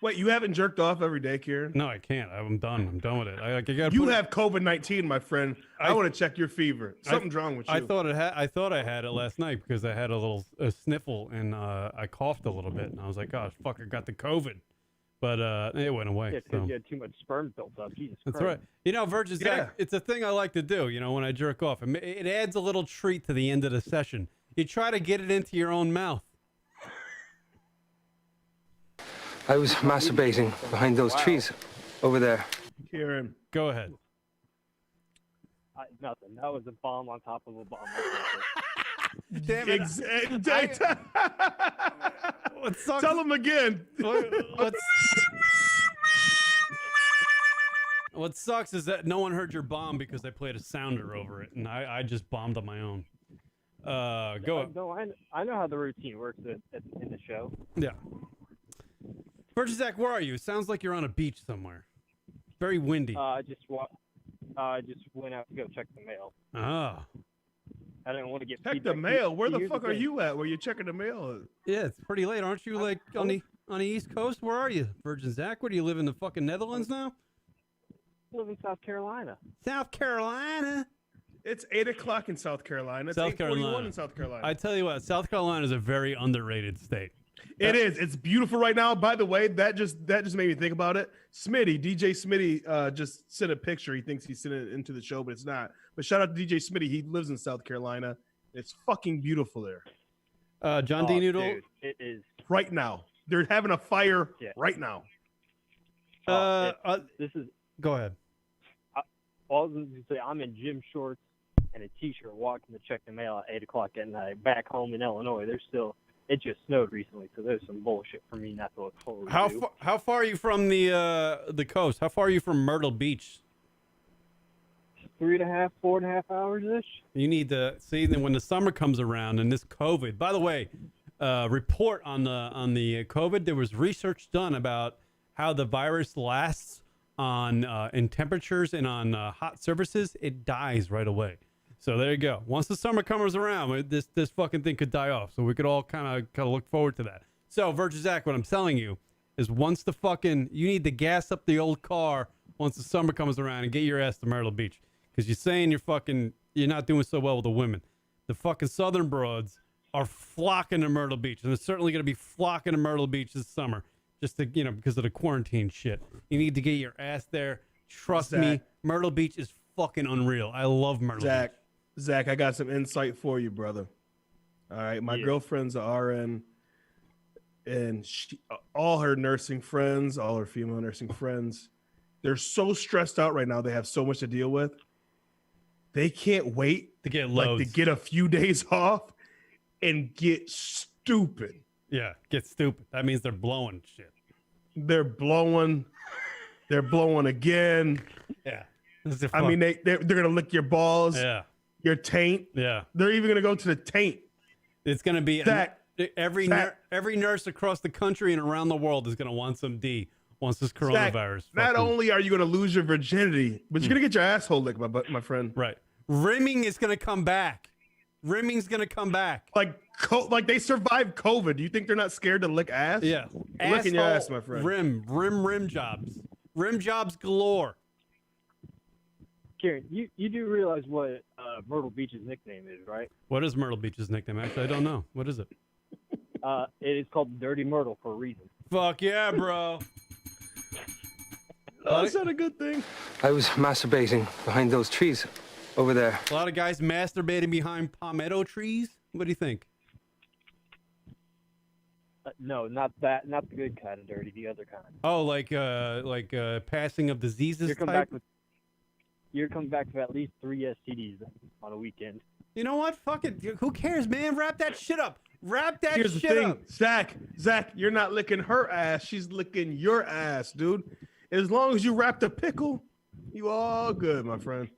Wait, you haven't jerked off every day, Kieran? No, I can't. I'm done. I'm done with it. You have COVID-19, my friend. I want to check your fever. Something's wrong with you. I thought I had it last night because I had a sniffle and I coughed a little bit and I was like, "Gosh, fuck, I got the COVID," but it went away. Yeah, because you had too much sperm built up. Jesus Christ. That's right. You know, Virgin Zach, it's a thing I like to do. You know, when I jerk off, it adds a little treat to the end of the session. You try to get it into your own mouth. I was masturbating behind those trees over there. Kieran, go ahead. Nothing. That was a bomb on top of a bomb. Damn it. What sucks? Tell him again. What sucks is that no one heard your bomb because I played a sounder over it, and I just bombed on my own. Go. No, I know how the routine works in the show. Yeah. Virgin Zach, where are you? It sounds like you're on a beach somewhere. Very windy. I just went out to go check the mail. Oh. I didn't want to get check the mail. Where the fuck are you at? Where you checking the mail? Yeah, it's pretty late. Aren't you like on the East Coast? Where are you, Virgin Zach? Where do you live in the fucking Netherlands now? I live in South Carolina. South Carolina. It's 8 o'clock in South Carolina. It's South 8:41 in South Carolina. I tell you what, South Carolina is a very underrated state. It is. It's beautiful right now. By the way, that just made me think about it. DJ Smitty, just sent a picture. He thinks he sent it into the show, but it's not. But shout out to DJ Smitty. He lives in South Carolina. It's fucking beautiful there. John D. Noodle. Dude, it is. Right now. They're having a fire right now. This is. Go ahead. All I was going to say, I'm in gym shorts and a t-shirt walking to check the mail at 8 o'clock at night. Back home in Illinois, it just snowed recently, so there's some bullshit for me not to look forward to. How far are you from the coast? How far are you from Myrtle Beach? 3.5, 4.5 hours ish. You need to see that when the summer comes around and this COVID. By the way, report on the COVID. There was research done about how the virus lasts on in temperatures and on hot surfaces. It dies right away. So there you go. Once the summer comes around, this fucking thing could die off. So we could all kind of look forward to that. So Virgin Zach, what I'm telling you is once you need to gas up the old car once the summer comes around and get your ass to Myrtle Beach. Because you're saying you're not doing so well with the women. The fucking Southern broads are flocking to Myrtle Beach. And they're certainly going to be flocking to Myrtle Beach this summer. Just to, because of the quarantine shit. You need to get your ass there. Trust me, Myrtle Beach is fucking unreal. I love Myrtle Beach. Zach, I got some insight for you, brother. All right, my girlfriend's an RN, and all her nursing friends, all her female nursing friends, they're so stressed out right now. They have so much to deal with. They can't wait to get to get a few days off and get stupid. Yeah, get stupid. That means they're blowing shit. They're blowing again. Yeah. I mean, they're gonna lick your balls. Yeah. Your taint. Yeah. They're even gonna go to the taint. It's gonna be every nurse across the country and around the world is gonna want some D once this coronavirus. Not only are you gonna lose your virginity, but you're gonna get your asshole licked, my friend. Right. Rimming is gonna come back. Rimming's gonna come back. Like they survived COVID. Do you think they're not scared to lick ass? Yeah. Licking your ass, my friend. Rim jobs. Rim jobs galore. Karen, you do realize what Myrtle Beach's nickname is, right? What is Myrtle Beach's nickname? Actually, I don't know. What is it? It is called Dirty Myrtle for a reason. Fuck yeah, bro. That's not a good thing. I was masturbating behind those trees over there. A lot of guys masturbating behind palmetto trees. What do you think? No, not that. Not the good kind of dirty. The other kind. Oh, like passing of diseases type? You're coming back with at least 3 STDs on a weekend. You know what? Fuck it. Who cares, man? Wrap that shit up. Wrap that Here's the shit thing, up. Zach, you're not licking her ass. She's licking your ass, dude. As long as you wrap the pickle, you all good, my friend.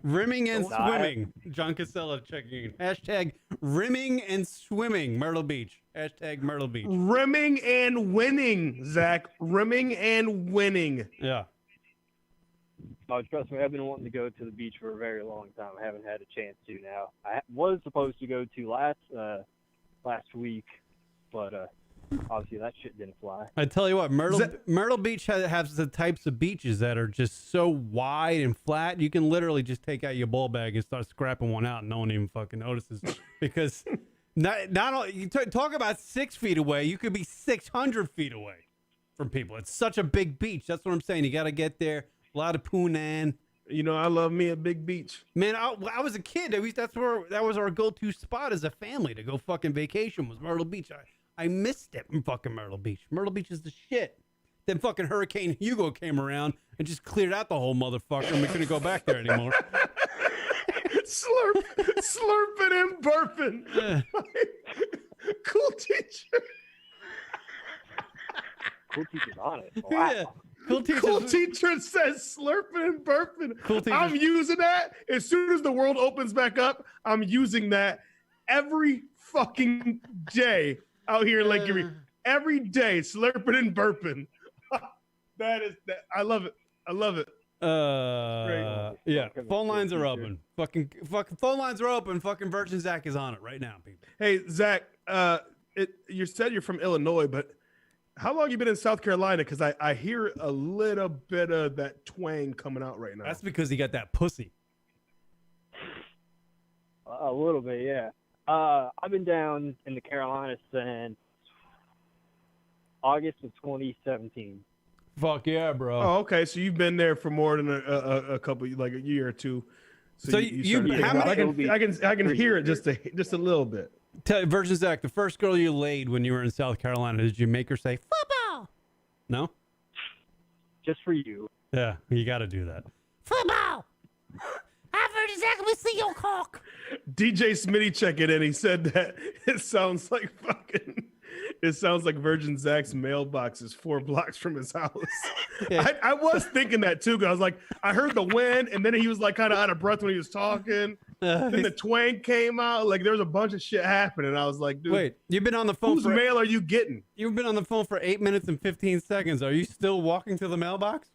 Rimming and swimming. John Casella checking in. Hashtag rimming and swimming. Myrtle Beach. Hashtag Myrtle Beach. Rimming and winning, Zach. Rimming and winning. Yeah. Oh, trust me, I've been wanting to go to the beach for a very long time. I haven't had a chance to now. I was supposed to go to last week, but obviously that shit didn't fly. I tell you what, Myrtle Beach has the types of beaches that are just so wide and flat. You can literally just take out your ball bag and start scrapping one out, and no one even fucking notices. Because not all, you talk about 6 feet away, you could be 600 feet away from people. It's such a big beach. That's what I'm saying. You got to get there. A lot of Poonan. You know, I love me a big beach. Man, I was a kid. That was our go-to spot as a family to go fucking vacation was Myrtle Beach. I missed it in fucking Myrtle Beach. Myrtle Beach is the shit. Then fucking Hurricane Hugo came around and just cleared out the whole motherfucker, and we couldn't go back there anymore. Slurping and burping. Yeah. Cool teacher. Cool teacher's on it. Wow. Yeah. Cool teacher says slurping and burping. Cool teacher. I'm using that as soon as the world opens back up. I'm using that every fucking day out here in Lake Erie. Every day, slurping and burping. That. I love it. I love it. Yeah. Phone lines are open. Fucking phone lines are open. Fucking Virgin Zach is on it right now, people. Hey, Zach. You said you're from Illinois, but how long you been in South Carolina? Because I hear a little bit of that twang coming out right now. That's because he got that pussy. A little bit, yeah. I've been down in the Carolinas since August of 2017. Fuck yeah, bro. Oh, okay. So you've been there for more than a couple, like a year or two. So you how many? I can hear it just a little bit. Tell Virgin Zach, the first girl you laid when you were in South Carolina, did you make her say football? No. Just for you. Yeah, you got to do that. Football. I've heard exactly see your cock. DJ Smitty check it in. He said that it sounds like Virgin Zach's mailbox is 4 blocks from his house. Yeah. I was thinking that too, because I was like, I heard the wind, and then he was like kind of out of breath when he was talking. Then the twang came out. Like there was a bunch of shit happening. I was like, dude, wait, you've been on the phone. Whose mail are you getting? You've been on the phone for 8 minutes and 15 seconds. Are you still walking to the mailbox?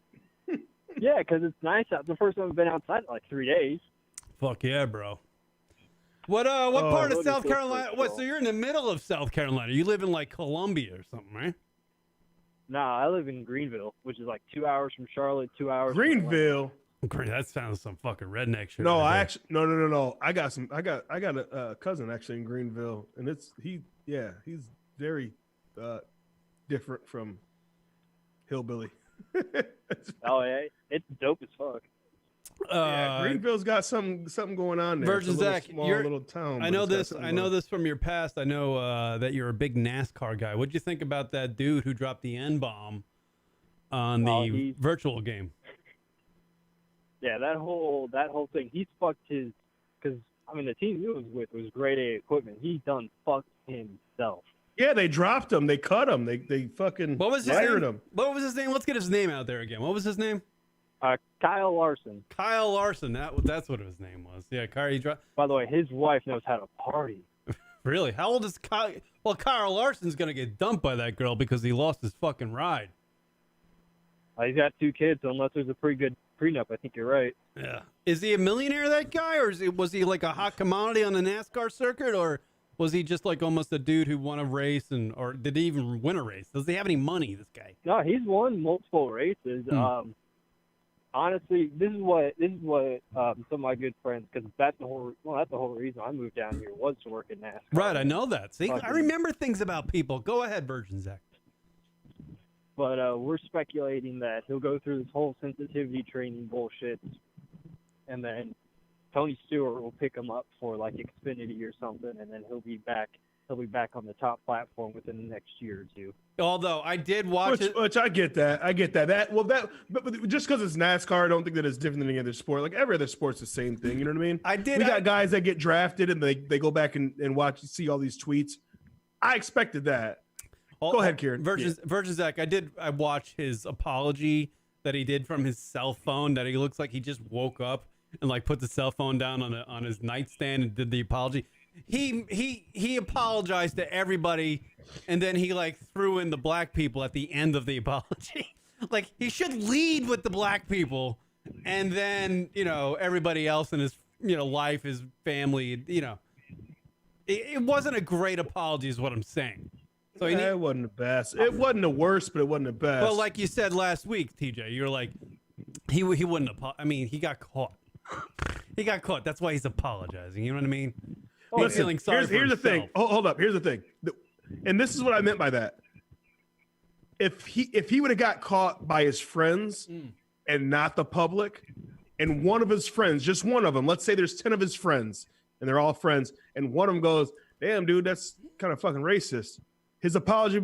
Yeah, because it's nice out. The first time I've been outside in like 3 days. Fuck yeah, bro. What part of South Carolina? So you're in the middle of South Carolina. You live in like Columbia or something, right? Nah, I live in Greenville, which is like 2 hours from Charlotte, 2 hours. Greenville. That sounds some fucking redneck shit. No, right no. I got a cousin actually in Greenville, and he's very different from hillbilly. Oh yeah, it's dope as fuck. Yeah, Greenville's got something going on there. Virgin Zach, you're a little town. I know this. I know this from your past. I know that you're a big NASCAR guy. What'd you think about that dude who dropped the N-bomb on the virtual game? Yeah, that whole thing. He's fucked his, because I mean the team he was with was grade A equipment. He done fucked himself. Yeah, they dropped him. They cut him. They fucking fired him. What was his name? Let's get his name out there again. What was his name? Kyle Larson. Kyle Larson. That's what his name was. Yeah, Kyle. By the way, his wife knows how to party. Really? How old is Kyle? Well, Kyle Larson's gonna get dumped by that girl because he lost his fucking ride. He's got 2 kids, so unless there's a pretty good prenup, I think you're right. Yeah. Is he a millionaire, that guy, or was he like a hot commodity on the NASCAR circuit, or was he just like almost a dude who won a race, or did he even win a race? Does he have any money, this guy? No, he's won multiple races. Honestly, this is what some of my good friends, because that's the whole reason I moved down here was to work in NASCAR. Right, I know that. See, I remember things about people. Go ahead, Virgin Zach. But we're speculating that he'll go through this whole sensitivity training bullshit, and then Tony Stewart will pick him up for like Xfinity or something, and then he'll be back he'll be back on the top platform within the next year or two. Although I did watch it. Which I get that. But just because it's NASCAR, I don't think that it's different than any other sport. Like every other sport's the same thing. You know what I mean? We got guys that get drafted and they go back and see all these tweets. I expected that. Go ahead, Kieran. Virgin Zach, I watched his apology that he did from his cell phone, that he looks like he just woke up and like put the cell phone down on his nightstand and did the apology. He apologized to everybody, and then he like threw in the black people at the end of the apology. Like he should lead with the black people, and then everybody else in his life, his family. It wasn't a great apology, is what I'm saying. So it wasn't the best. It wasn't the worst, but it wasn't the best. But like you said last week, TJ, you're like, he wouldn't apologize. I mean, he got caught. He got caught. That's why he's apologizing. You know what I mean? He's feeling sorry for here's the himself. thing. Hold up. Here's the thing. And this is what I meant by that. If he would have got caught by his friends and not the public, and one of his friends, just one of them, let's say there's 10 of his friends, and they're all friends, and one of them goes, "Damn, dude, that's kind of fucking racist." His apology,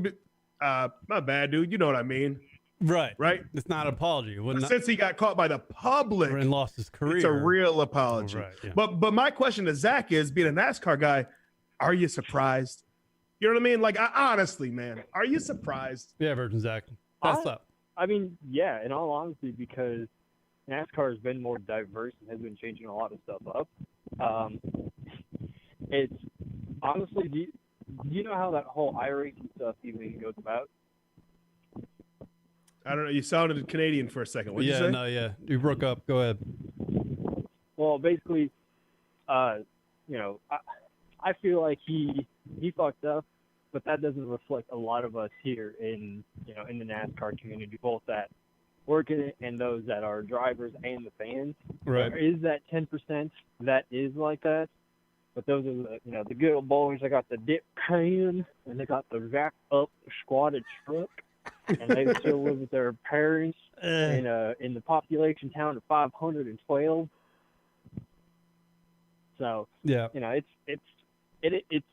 my bad, dude. You know what I mean, right? It's not an apology. Since he got caught by the public and lost his career, it's a real apology. Right, yeah. But my question to Zach is, being a NASCAR guy, are you surprised? You know what I mean? Like, honestly, man, are you surprised? Yeah, Virgin Zach. That's up. I mean, yeah, in all honesty, because NASCAR has been more diverse and has been changing a lot of stuff up. It's honestly, do you know how that whole iRacing stuff even goes about? I don't know. You sounded Canadian for a second. What did you say? Yeah. You broke up. Go ahead. Well, basically, I feel like he fucked up, but that doesn't reflect a lot of us here in the NASCAR community, both that work in it and those that are drivers and the fans. Right. There is that 10% that is like that, but those are the good old boys. They got the dip can and they got the rack up squatted truck, and they still live with their parents in the population town of 512. So yeah, it's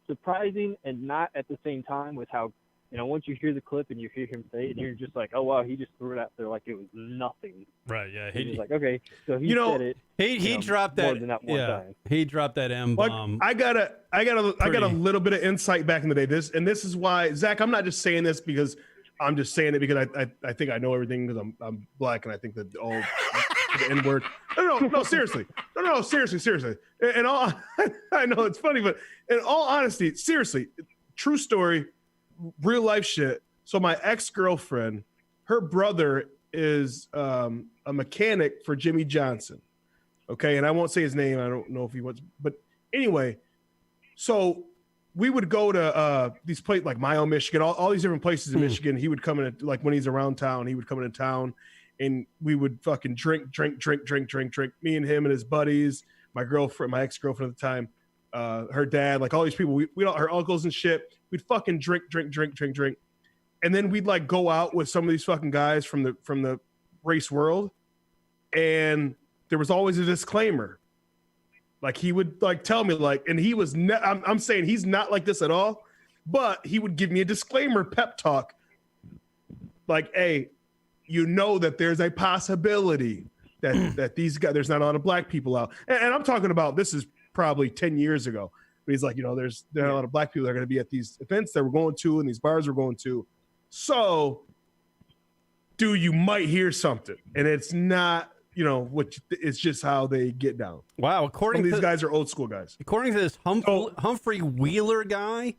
surprising and not at the same time with how once you hear the clip and you hear him say it, and you're just like, oh wow, he just threw it out there like it was nothing. Right? Yeah. He's like, okay, so he said it. He dropped that. More than that one time. He dropped that M-bomb. I got a little bit of insight back in the day. This is why, Zach. I'm not just saying this because I'm just saying it because I think I know everything because I'm black and I think that all the N-word. No, seriously. No, seriously. And all I know it's funny, but in all honesty, seriously, true story, real life shit. So my ex-girlfriend, her brother is a mechanic for Jimmy Johnson. Okay, and I won't say his name. I don't know if he wants, but anyway, so we would go to these places like Mile, Michigan, all these different places in Michigan. He would come in, like when he's around town, he would come into town, and we would fucking drink. Me and him and his buddies, my girlfriend, my ex-girlfriend at the time, her dad, like all these people, we all her uncles and shit. We'd fucking drink, and then we'd like go out with some of these fucking guys from the race world, and there was always a disclaimer. Like he would like tell me like, and he was, I'm saying he's not like this at all, but he would give me a disclaimer pep talk. Like, hey, that there's a possibility that these guys, there's not a lot of black people out. And I'm talking about, this is probably 10 years ago. But he's like, there's not a lot of black people that are going to be at these events that we're going to and these bars we're going to. So, dude, you might hear something. And it's not, it's just how they get down. Wow. These guys are old school guys. According to this Humphrey Wheeler guy,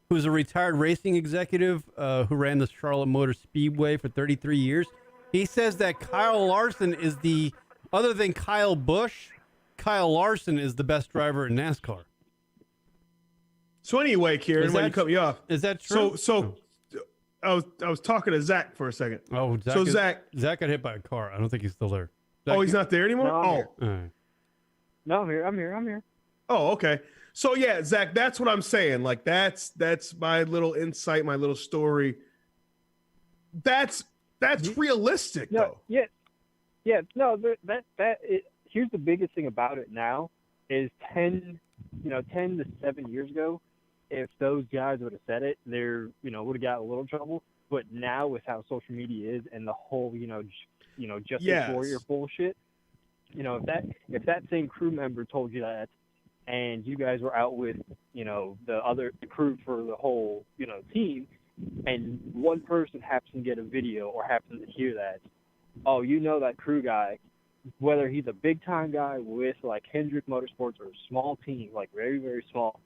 who's a retired racing executive who ran the Charlotte Motor Speedway for 33 years, he says that Kyle Larson other than Kyle Busch, Kyle Larson is the best driver in NASCAR. So anyway, Kieran, when you cut me off, is that true? So I was talking to Zach for a second. Oh, Zach got hit by a car. I don't think he's still there. Zach, he's not there anymore? No, No, I'm here. Oh, okay. So yeah, Zach, that's what I'm saying. Like that's my little insight, my little story. That's realistic though. Yeah. No, here's the biggest thing about it now is 10 to 7 years ago, if those guys would have said it, they're, would have got a little trouble. But now with how social media is and the whole, Justice Warrior bullshit, if that same crew member told you that, and you guys were out with, the crew for the whole, team, and one person happens to get a video or happens to hear that, that crew guy, whether he's a big-time guy with, like, Hendrick Motorsports or a small team, like, very, very small,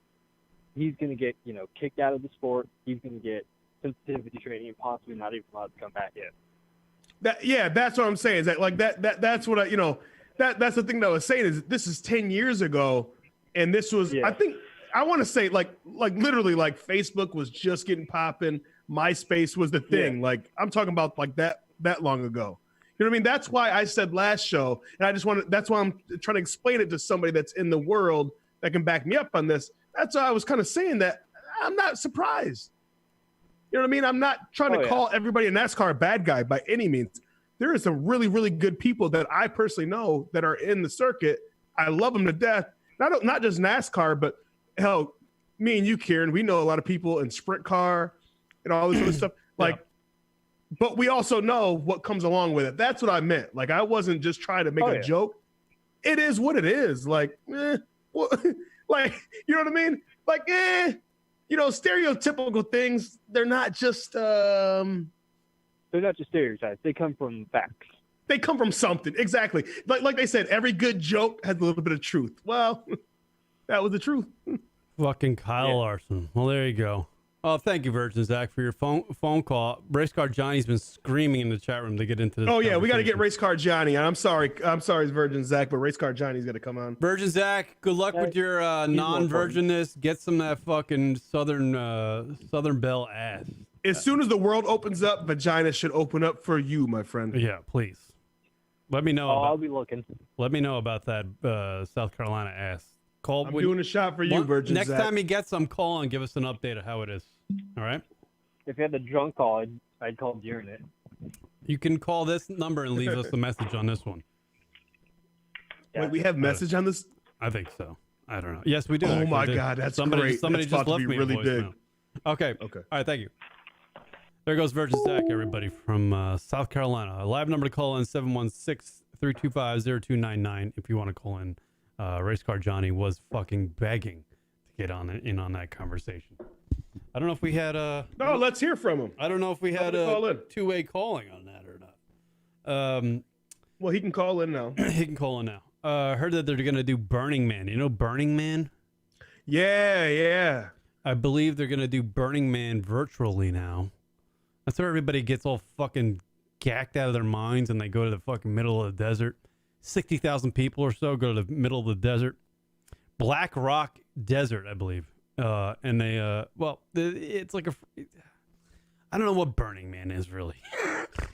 he's going to get, kicked out of the sport. He's going to get sensitivity training and possibly not even allowed to come back in. That's what I'm saying. Is that that's what that's the thing that I was saying is this is 10 years ago, and this was I think I want to say like literally like Facebook was just getting popping, MySpace was the thing. Yeah. Like I'm talking about like that long ago. You know what I mean? That's why I said last show, and that's why I'm trying to explain it to somebody that's in the world that can back me up on this. That's why I was kind of saying that I'm not surprised. You know what I mean? I'm not trying to call everybody in NASCAR a bad guy by any means. There are some really, really good people that I personally know that are in the circuit. I love them to death. Not just NASCAR, but hell, me and you, Kieran, we know a lot of people in sprint car and all this other stuff. Like, but we also know what comes along with it. That's what I meant. Like, I wasn't just trying to make a joke. It is what it is. Like, like, you know what I mean? Like, stereotypical things. They're not just. They're not just stereotypes. They come from facts. They come from something. Exactly. Like they said, every good joke has a little bit of truth. Well, that was the truth. Fucking Kyle Larson. Well, there you go. Oh, thank you, Virgin Zach, for your phone call. Race Car Johnny's been screaming in the chat room to get into this. Oh yeah, we got to get Race Car Johnny. I'm sorry, Virgin Zach, but Race Car Johnny's got to come on. Virgin Zach, good luck with your non-virginness. Get some of that fucking Southern Belle ass. As soon as the world opens up, vagina should open up for you, my friend. Yeah, please. Let me know. I'll be looking. Let me know about that South Carolina ass. I'm doing a shot for you, Virgin Next Zach. time he gets some, call and give us an update of how it is. All right? If you had the drunk call, I'd call during it. You can call this number and leave us a message on this one. Wait, we have message on this? I think so. I don't know. Yes, we do. Oh, my God. That's great. Somebody that's just left me really a big. voicemail. Okay. All right, thank you. There goes Virgin Zach, everybody, from South Carolina. A live number to call in, 716-325-0299, if you want to call in. Race Car Johnny was fucking begging to get in on that conversation. I don't know if we had a... No, let's hear from him. I don't know if we had a two-way calling on that or not. Well, he can call in now. He can call in now. Heard that they're going to do Burning Man. You know Burning Man? Yeah. I believe they're going to do Burning Man virtually now. That's where everybody gets all fucking gacked out of their minds and they go to the fucking middle of the desert. 60,000 people or so go to the middle of the desert. Black Rock Desert, I believe. And they, it's like I don't know what Burning Man is really.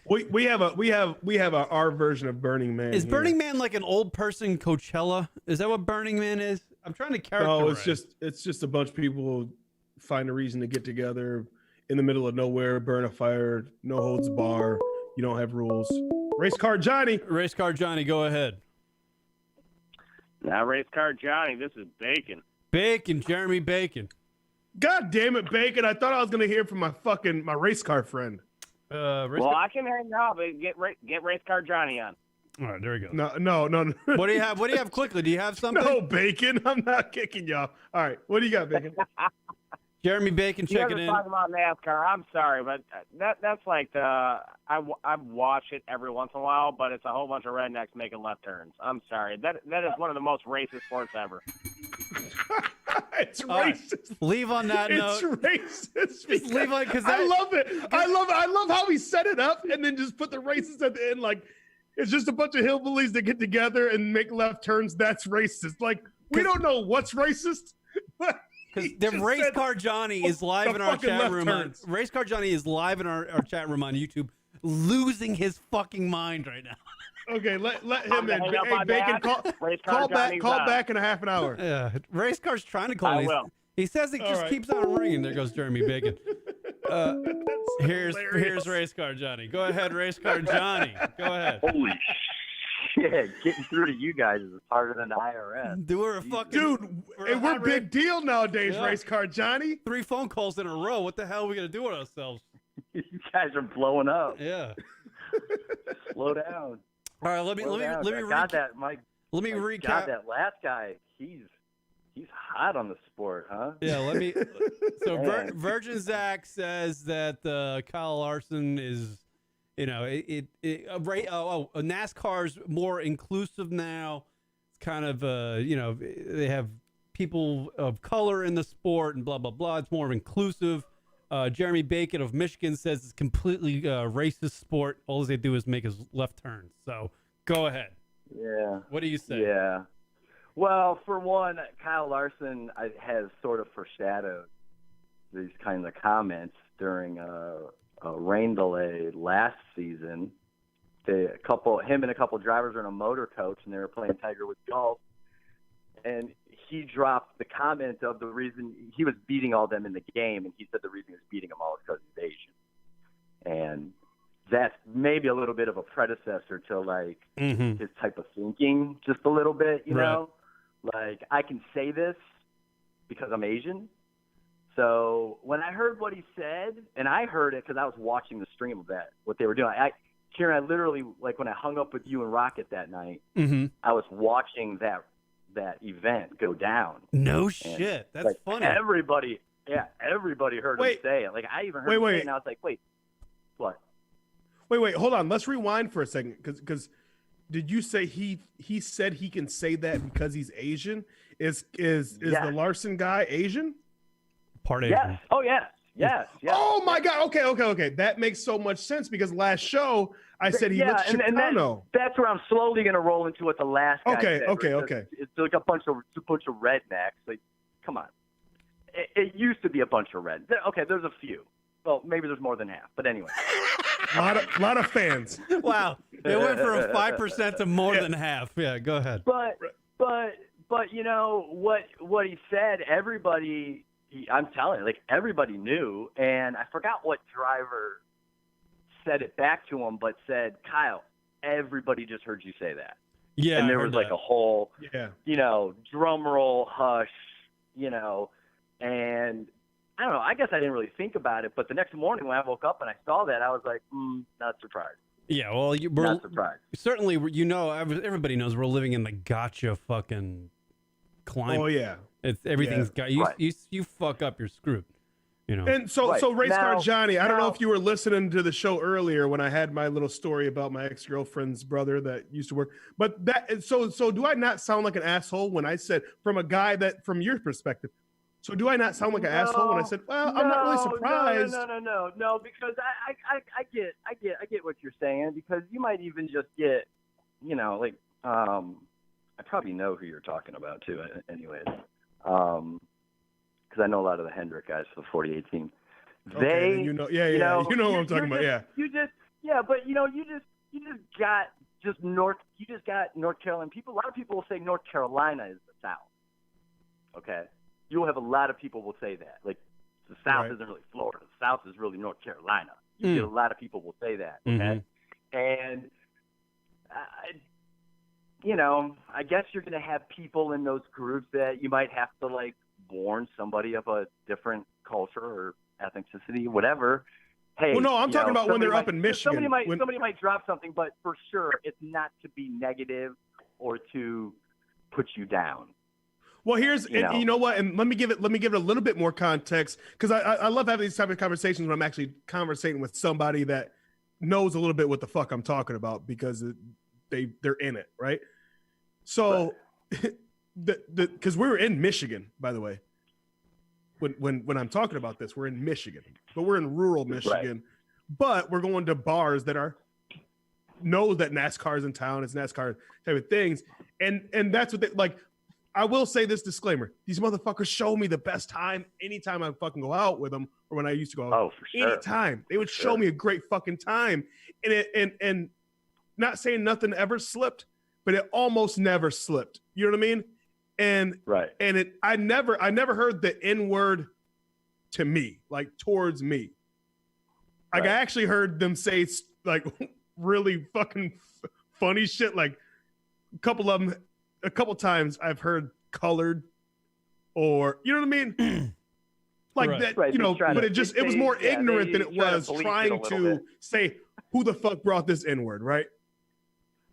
we have our version of Burning Man. Is Burning Man like an old person Coachella? Is that what Burning Man is? I'm trying to characterize. No, it's just a bunch of people find a reason to get together in the middle of nowhere, burn a fire, no holds bar. You don't have rules. Race Car Johnny, go ahead. Now, Race Car Johnny, this is Bacon. Jeremy Bacon. God damn it, Bacon! I thought I was gonna hear from my race car friend. I can hang out, but get Race Car Johnny on. All right, there we go. No. What do you have? Quickly? Do you have something? No, Bacon. I'm not kicking y'all. All right, what do you got, Bacon? Jeremy Bacon checking in. Talking about NASCAR. I'm sorry, but that's like I watch it every once in a while, but it's a whole bunch of rednecks making left turns. I'm sorry. That is one of the most racist sports ever. It's racist. Leave on that note. It's racist. Just leave on because I love it. I love how he set it up and then just put the racist at the end. Like it's just a bunch of hillbillies that get together and make left turns. That's racist. Like we don't know what's racist, but. Because the Race Car Johnny is live in our chat room. Race Car Johnny is live in our chat room on YouTube, losing his fucking mind right now. Okay, let him in. Hey, Bacon, call back in a half an hour. Yeah, Race Car's trying to call. I will. He says it just keeps on ringing. There goes Jeremy Bacon. Here's Race Car Johnny. Go ahead, Race Car Johnny. Go ahead. Holy Yeah, getting through to you guys is harder than the IRS. We're a fucking Dude, and we're big deal nowadays, Yeah. race car Johnny. 3 phone calls in a row. What the hell are we gonna do with ourselves? You guys are blowing up. Yeah. Slow down. All right, let me God, that Mike. Let me God, recap. that last guy, he's hot on the sport, huh? Yeah, let me. So Man. Virgin Zach says that Kyle Larson is, NASCAR's more inclusive now. It's kind of they have people of color in the sport and blah blah blah. It's more inclusive. Jeremy Bacon of Michigan says it's completely racist sport. All they do is make his left turns. So go ahead. Yeah. What do you say? Yeah. Well, for one, Kyle Larson has sort of foreshadowed these kinds of comments during a rain delay last season. Him and a couple drivers were in a motor coach, and they were playing Tiger Woods golf. And he dropped the comment of the reason he was beating all them in the game, and he said the reason he was beating them all is because he's Asian. And that's maybe a little bit of a predecessor to, like, his type of thinking, just a little bit, you know? Like, I can say this because I'm Asian. So when I heard what he said, and I heard it because I was watching the stream of that, what they were doing. Kieran, I literally, like, when I hung up with you and Rocket that night, I was watching that event go down. No shit. That's like, funny. Everybody heard him say it. Like, I even heard him say it, and I was like, wait, what? Wait, hold on. Let's rewind for a second, because did you say he said he can say that because he's Asian? Is the Larson guy Asian? Part Asian. Yes. Oh, yes. Oh my God. Okay. That makes so much sense because last show I said he looks Chicano. That's where I'm slowly going to roll into what the last guy said. Okay. It's like a bunch of rednecks. Like, come on. It used to be a bunch of red. Okay, there's a few. Well, maybe there's more than half. But anyway. lot of fans. Wow. It went from 5% to more than half. Yeah, go ahead. But you know what he said, everybody I'm telling you, like, everybody knew, and I forgot what driver said it back to him, but said, Kyle, everybody just heard you say that. Yeah. And there was like a whole drum roll hush, and I don't know, I guess I didn't really think about it, but the next morning when I woke up and I saw that, I was like, not surprised. Yeah, well, we're not surprised. Certainly, everybody knows we're living in the gotcha fucking climate. Oh yeah, everything's got you. Right. You fuck up, you're screwed. And so race car Johnny, I don't know if you were listening to the show earlier when I had my little story about my ex-girlfriend's brother that used to work. But so do I not sound like an asshole when I said, from a guy that, from your perspective? So do I not sound like an asshole when I said, well, I'm not really surprised? No, because I get what you're saying, because you might even just get, I probably know who you're talking about too, anyways. Because I know a lot of the Hendrick guys for the 48 team. Okay, you know what I'm talking about, yeah. You just got North Carolina people. A lot of people will say North Carolina is the South. Okay, you'll have a lot of people will say that. Like, the South isn't really Florida. The South is really North Carolina. You get a lot of people will say that. Okay, and I guess you're going to have people in those groups that you might have to, like, warn somebody of a different culture or ethnicity, whatever. Hey, well, no, I'm talking about when they're up in Michigan. Somebody might drop something, but for sure it's not to be negative or to put you down. Well, you know what, and let me give it a little bit more context, because I love having these type of conversations when I'm actually conversating with somebody that knows a little bit what the fuck I'm talking about, because they're in it, right? So, because we were in Michigan, by the way. When I'm talking about this, we're in Michigan, but we're in rural Michigan, but we're going to bars that know that NASCAR's in town, it's NASCAR type of things, and that's what they like. I will say this disclaimer: these motherfuckers show me the best time anytime I fucking go out with them, or when I used to go out. Oh, for sure. Anytime they would show me a great fucking time, and not saying nothing ever slipped, but it almost never slipped. You know what I mean? And I never heard the N word to me, like towards me. Like, I actually heard them say, like, really fucking funny shit, like a couple times I've heard colored, or you know what I mean, like Right. that, Right, you know. they try But to- it they- was more yeah, ignorant they than it try to was bleach it a trying little to bit. say who the fuck brought this N-word, right?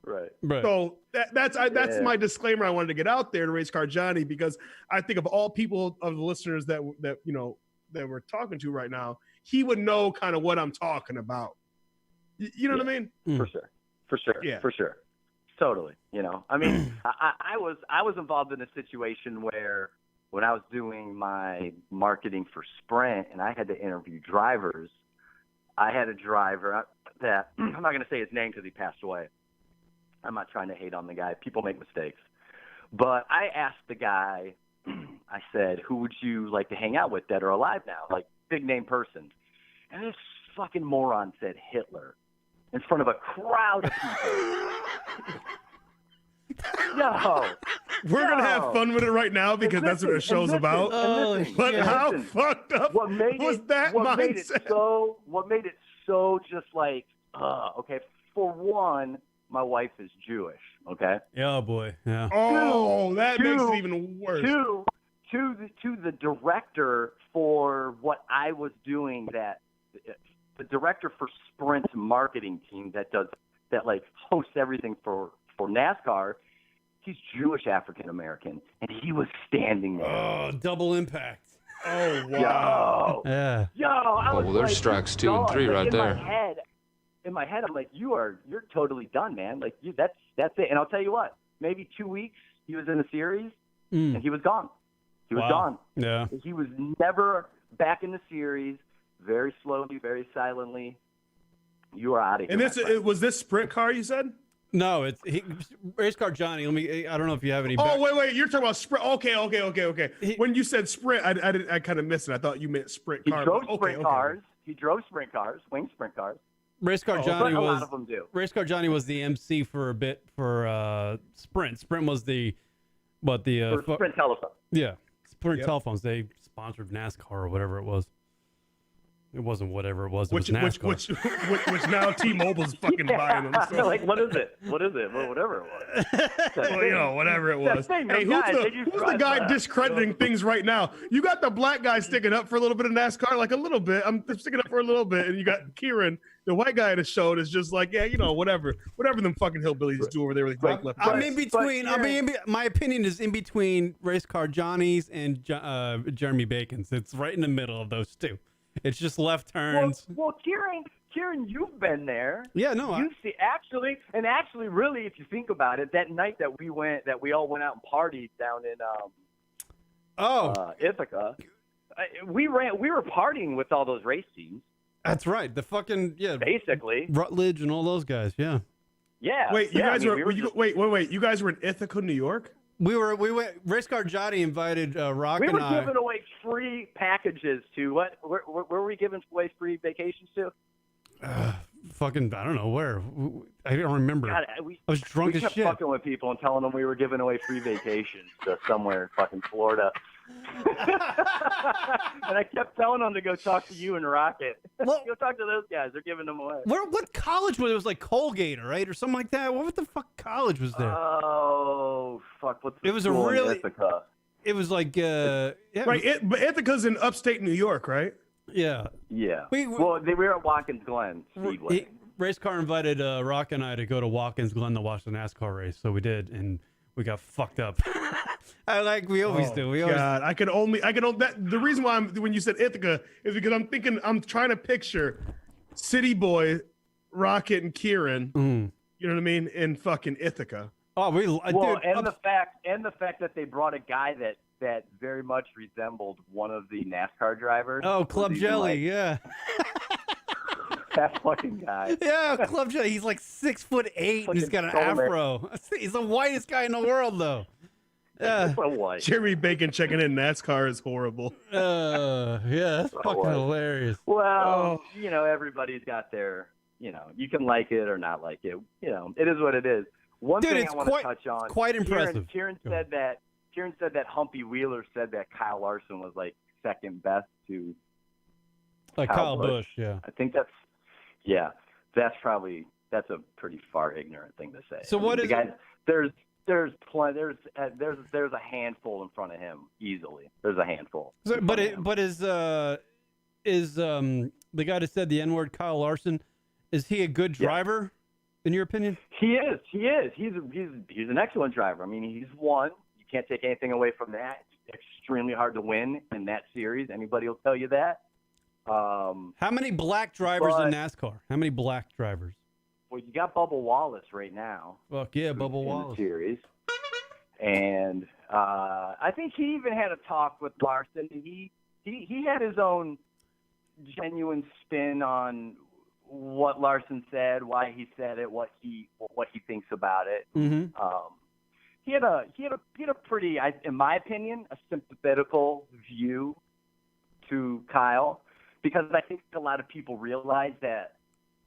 Right. Right. So that's Yeah. my disclaimer I wanted to get out there to Race Car Johnny, because I think of all people of the listeners that you know that we're talking to right now, he would know kind of what I'm talking about. You know what I mean? For sure. Yeah. For sure. Totally. You know, I mean, I was involved in a situation where when I was doing my marketing for Sprint and I had to interview drivers, I had a driver that I'm not going to say his name because he passed away. I'm not trying to hate on the guy. People make mistakes. But I asked the guy, I said, who would you like to hang out with, dead or alive now? Like, big name person. And this fucking moron said Hitler in front of a crowd of people. No. We're gonna have fun with it right now because that's what the show's about. But how fucked up was that mindset? What made it so just like, okay, for one, my wife is Jewish, okay? Oh boy, yeah. Oh, that makes it even worse. To the director for what I was doing, that the director for Sprint's marketing team that like hosts everything for NASCAR, he's Jewish African American, and he was standing there. Oh, double impact. Oh wow. Yeah. I was there's like, strikes 2 and 3 right there. In my head, I'm like, you're totally done, man. Like that's it. And I'll tell you what, maybe 2 weeks he was in the series, and he was gone. He was gone. Yeah. He was never back in the series. Very slowly, very silently. You are out of here. And was this Sprint car you said? No, Race Car Johnny. I don't know if you have any. Oh wait, you're talking about Sprint. Okay. When you said Sprint, I kind of missed it. I thought you meant Sprint car. He drove sprint cars. He drove sprint cars, wing sprint cars. Race Car Johnny a was. lot of them do. Race Car Johnny was the MC for a bit for Sprint. Sprint was the Sprint telephone. Yeah, Sprint telephones. They sponsored NASCAR or whatever it was. It wasn't whatever it was. It was NASCAR. Which now T-Mobile's fucking buying them. So. Like, what is it? Well, whatever it was. Well, whatever it was. Hey, who's the guy discrediting things right now? You got the black guy sticking up for a little bit of NASCAR, like a little bit. I'm sticking up for a little bit, and you got Kieran, the white guy at the show, that's just like, yeah, whatever them fucking hillbillies do over there with the left. I'm in between. My opinion is in between Race Car Johnny's and Jeremy Bacon's. It's right in the middle of those two. It's just left turns. Well, Kieran, you've been there. Yeah, no. You see, actually, really, if you think about it, that night that we all went out and partied down in Ithaca, we were partying with all those race teams. That's right. The fucking basically Rutledge and all those guys. Yeah. Yeah. Wait, wait. You guys were in Ithaca, New York? We went. Race Car Johnny invited Rock and I. We were giving away free packages to what? Where were we giving away free vacations to? Fucking, I don't know where. I don't remember. God, I was drunk as shit. We kept fucking with people and telling them we were giving away free vacations to somewhere in fucking Florida. And I kept telling them to go talk to you and Rocket. Go talk to those guys. They're giving them away. What college was it? It was like Colgate, right? Or something like that. What the fuck college was there? Oh, fuck. What's the It was school a really... in Ithaca? It was like... Right, but Ithaca's in upstate New York, right? Yeah. Yeah. We were at Watkins Glen Speedway. Race Car invited Rock and I to go to Watkins Glen to watch the NASCAR race, so we did, and we got fucked up. We always do. God, I could only the reason why when you said Ithaca is because I'm trying to picture City Boy, Rocket, and Kieran. You know what I mean? In fucking Ithaca. Oh, the fact that they brought a guy that very much resembled one of the NASCAR drivers. Oh, Club Jelly, yeah. That fucking guy. Yeah, Club Jelly. He's like 6'8", and he's got an afro. He's the whitest guy in the world, though. So white. Jeremy Bacon checking in NASCAR is horrible. Yeah, that's fucking hilarious. Well, everybody's got their, you can like it or not like it. It is what it is. One thing I want to touch on. Quite impressive. Kieran said that Humpy Wheeler said that Kyle Larson was like second best to Kyle Busch. Yeah. I think that's that's a pretty far ignorant thing to say. So what is the guy? There's a handful in front of him easily. There's a handful. So, but is the guy that said the N-word, Kyle Larson, is he a good driver in your opinion? He is. He's an excellent driver. I mean, he's won. You can't take anything away from that. It's extremely hard to win in that series. Anybody will tell you that. How many black drivers in NASCAR? How many black drivers? Well, you got Bubba Wallace right now. Fuck yeah, Bubba Wallace. In the series. And I think he even had a talk with Larson. He had his own genuine spin on what Larson said, why he said it, what he thinks about it. Mm-hmm. He had a pretty, in my opinion, a sympathetical view to Kyle, because I think a lot of people realize that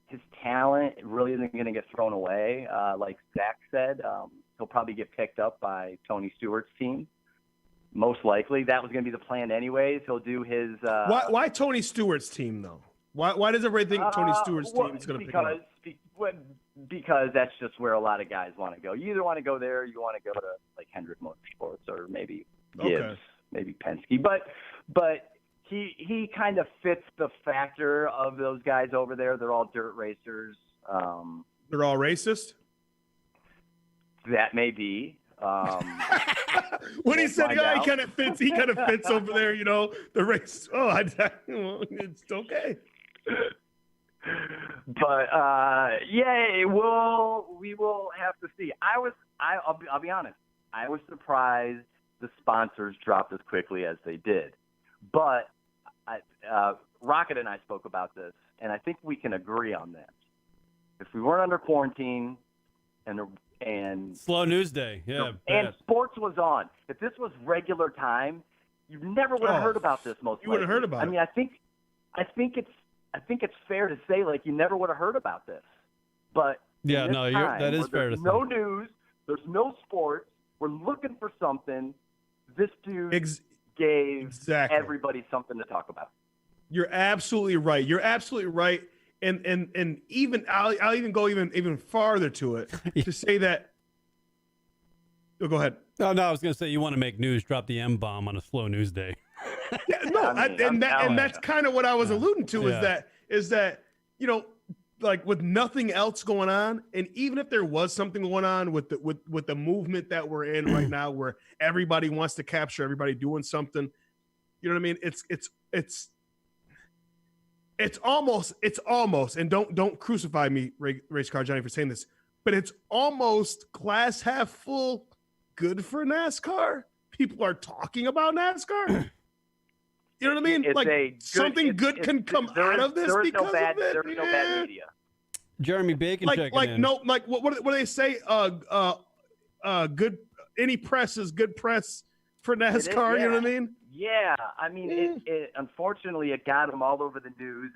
his talent really isn't going to get thrown away. Like Zach said, he'll probably get picked up by Tony Stewart's team. Most likely, that was going to be the plan anyways. He'll do his. Why Tony Stewart's team though? Why does everybody think Tony Stewart's team is going to pick him up? Because that's just where a lot of guys want to go. You either want to go there, or you want to go to like Hendrick Motorsports, or maybe Gibbs, maybe Penske. But he kind of fits the factor of those guys over there. They're all dirt racers. They're all racist? That may be. When he said, he kind of fits over there, you know, the race. Oh, it's okay. But we will have to see. I'll be honest. I was surprised the sponsors dropped as quickly as they did. But Rocket and I spoke about this, and I think we can agree on that. If we weren't under quarantine and slow news day, and sports was on, if this was regular time, you never would have heard about this. You would have heard about it. I mean, I think it's fair to say, like, you never would have heard about this. But that is fair to say. There's no news, there's no sports. We're looking for something. This dude gave everybody something to talk about. You're absolutely right. And even I'll even go even farther to it to say that. Oh, go ahead. No, I was going to say you want to make news, drop the M-bomb on a slow news day. That's kind of what I was alluding to. Is that you know, like with nothing else going on, and even if there was something going on with the movement that we're in right now, where everybody wants to capture everybody doing something, you know what I mean? It's almost, and don't crucify me, Race Car Johnny, for saying this, but it's almost glass half full, good for NASCAR. People are talking about NASCAR. You know what I mean? Something good can come out of this because of it. There's no bad media. Jeremy Bacon checking in. What do they say? Good. Any press is good press for NASCAR. You know what I mean? Yeah, I mean, it unfortunately it got them all over the news.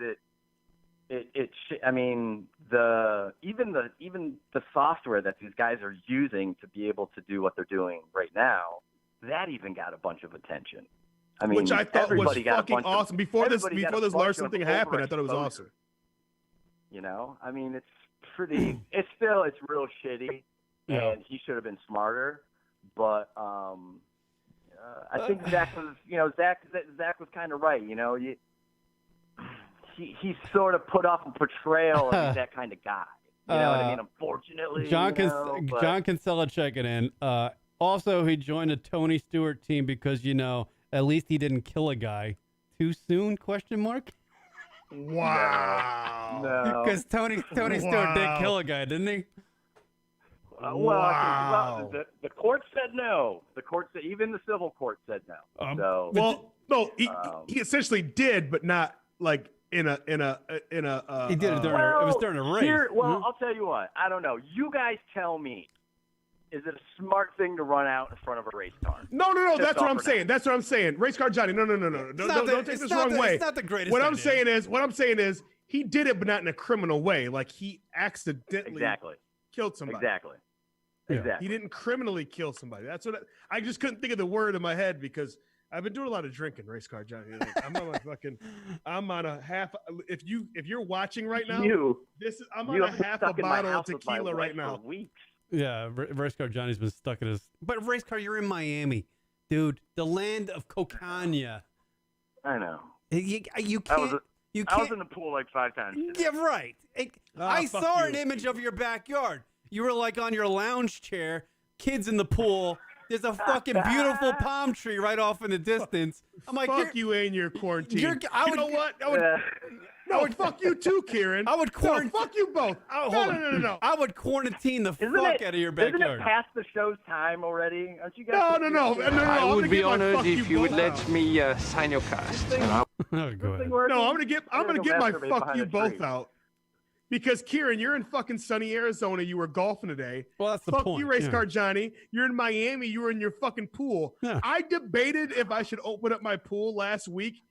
Even the software that these guys are using to be able to do what they're doing right now, that even got a bunch of attention. I mean, which I thought was fucking awesome. Before this Larson thing happened, I thought it was awesome. You know, I mean, it's pretty. It's real shitty, and he should have been smarter. But I think Zach was kind of right. You know, he sort of put off a portrayal of that kind of guy. You know what I mean? Unfortunately, John Kinsella checking in. Also, he joined a Tony Stewart team because at least he didn't kill a guy too soon? ? Wow. No. Because Tony Stewart did kill a guy, didn't he? Well, the court said no. The court said, even the civil court said no. He essentially did, but not like in a. He did it during. It was during a race. I'll tell you what. I don't know. You guys tell me. Is it a smart thing to run out in front of a race car? No. That's what I'm saying. That's what I'm saying. Race Car Johnny. No. Don't take this wrong way. It's not the greatest. What I'm saying is he did it, but not in a criminal way. Like he accidentally killed somebody. Exactly. He didn't criminally kill somebody. That's what I just couldn't think of the word in my head because I've been doing a lot of drinking, race car Johnny. I'm on I'm on a half. If you're watching right now, I'm on a half a bottle of tequila right now. Weeks. Yeah, race car Johnny's been stuck in his. But race car, you're in Miami, dude, the land of cocaine. I know. You can't. I was in the pool like 5 times today. Yeah, right. I saw an image of your backyard. You were like on your lounge chair, kids in the pool. There's a fucking beautiful palm tree right off in the distance. I'm like, fuck you and your quarantine. You know what? No, fuck you too, Kieran. I would quarantine. No, fuck you both. No. I would quarantine the fuck out of your backyard. Isn't it past the show's time already? Aren't you guys? No. I would be honored if you would let me sign your cast. Go ahead. No, I'm gonna get my fuck you both out. Because Kieran, you're in fucking sunny Arizona. You were golfing today. Well, that's the fuck point. You, race car Johnny. You're in Miami. You were in your fucking pool. Yeah. I debated if I should open up my pool last week.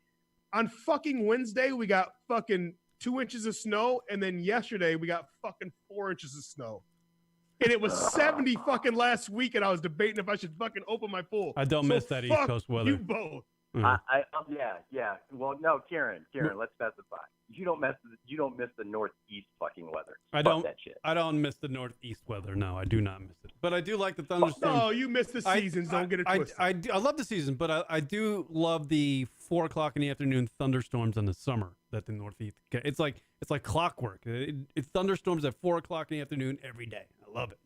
On fucking Wednesday, we got fucking 2 inches of snow, and then yesterday we got fucking 4 inches of snow. And it was 70 fucking last week, and I was debating if I should fucking open my pool. I don't miss that East Coast weather. You both. Yeah. Well, no, Kieran, let's specify. You don't miss the northeast fucking weather. Fuck that shit. I don't miss the northeast weather. No, I do not miss it. But I do like the thunderstorms. No, you miss the seasons. Don't get it twisted. I love the season, but I do love the 4 o'clock in the afternoon thunderstorms in the summer that the northeast get. It's like clockwork. It's thunderstorms at 4 o'clock in the afternoon every day. I love it.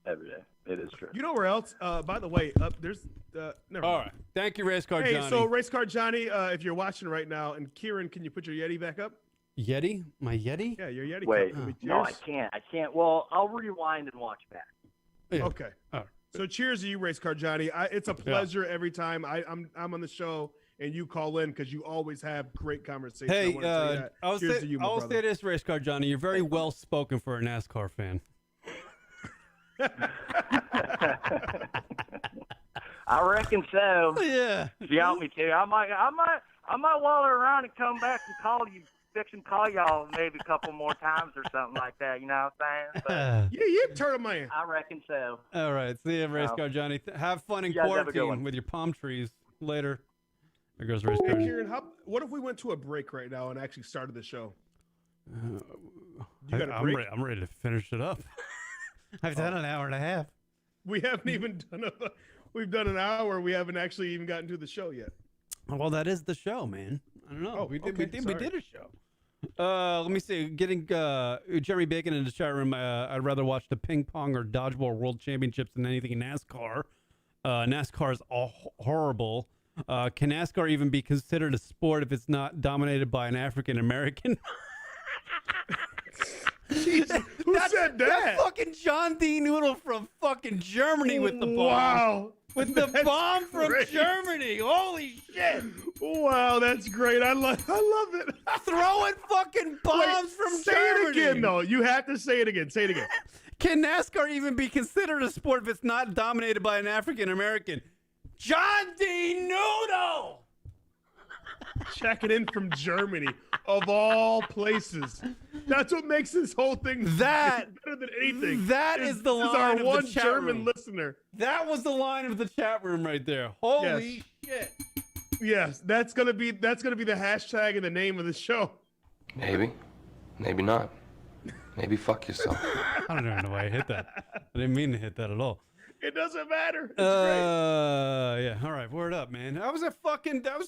Every day. It is true. You know where else? By the way, there's never all mind. right. Thank you, Race Car Johnny. Hey, so Race Car Johnny, if you're watching right now, and Kieran, can you put your Yeti back up? Yeti? My Yeti? Yeah, your Yeti. Wait, no, I can't. Well, I'll rewind and watch back. Yeah. Okay. All right. So cheers to you, Race Car Johnny. It's a pleasure every time I'm on the show and you call in because you always have great conversations. Hey, I'll say this, Race Car Johnny. You're very well spoken for a NASCAR fan. I reckon so. Yeah. If you help me to, I might waller around and come back and call y'all maybe a couple more times or something like that. You know what I'm saying? But, you turtle man. I reckon so. All right. See you, Race Car Johnny. Have fun in quarantine with your palm trees later. There goes Race Car. Hey, Kieran, what if we went to a break right now and actually started the show? You got a break? I'm ready to finish it up. I've done an hour and a half. We haven't even done we've done an hour. We haven't actually even gotten to the show yet. Well, that is the show, man. I don't know. We did a show. Let me see. Getting Jeremy Bacon in the chat room. I'd rather watch the ping pong or dodgeball world championships than anything in NASCAR. NASCAR is horrible. Can NASCAR even be considered a sport if it's not dominated by an African American? Jesus, who said that? That's fucking John D. Noodle from fucking Germany with the bomb. Wow. With the bomb from Germany. Holy shit. Wow, that's great. I love it. Throwing fucking bombs from Germany. Say it again, though. You have to say it again. Say it again. Can NASCAR even be considered a sport if it's not dominated by an African American? John D. Noodle! Checking in from Germany, of all places. That's what makes this whole thing better than anything. That is the line our of one the chat German room. listener. That was the line of the chat room right there. Holy shit! Yes, that's gonna be the hashtag and the name of the show. Maybe not. Maybe fuck yourself. I don't even know why I hit that. I didn't mean to hit that at all. It doesn't matter. It's great. Yeah. All right. Word up, man. That was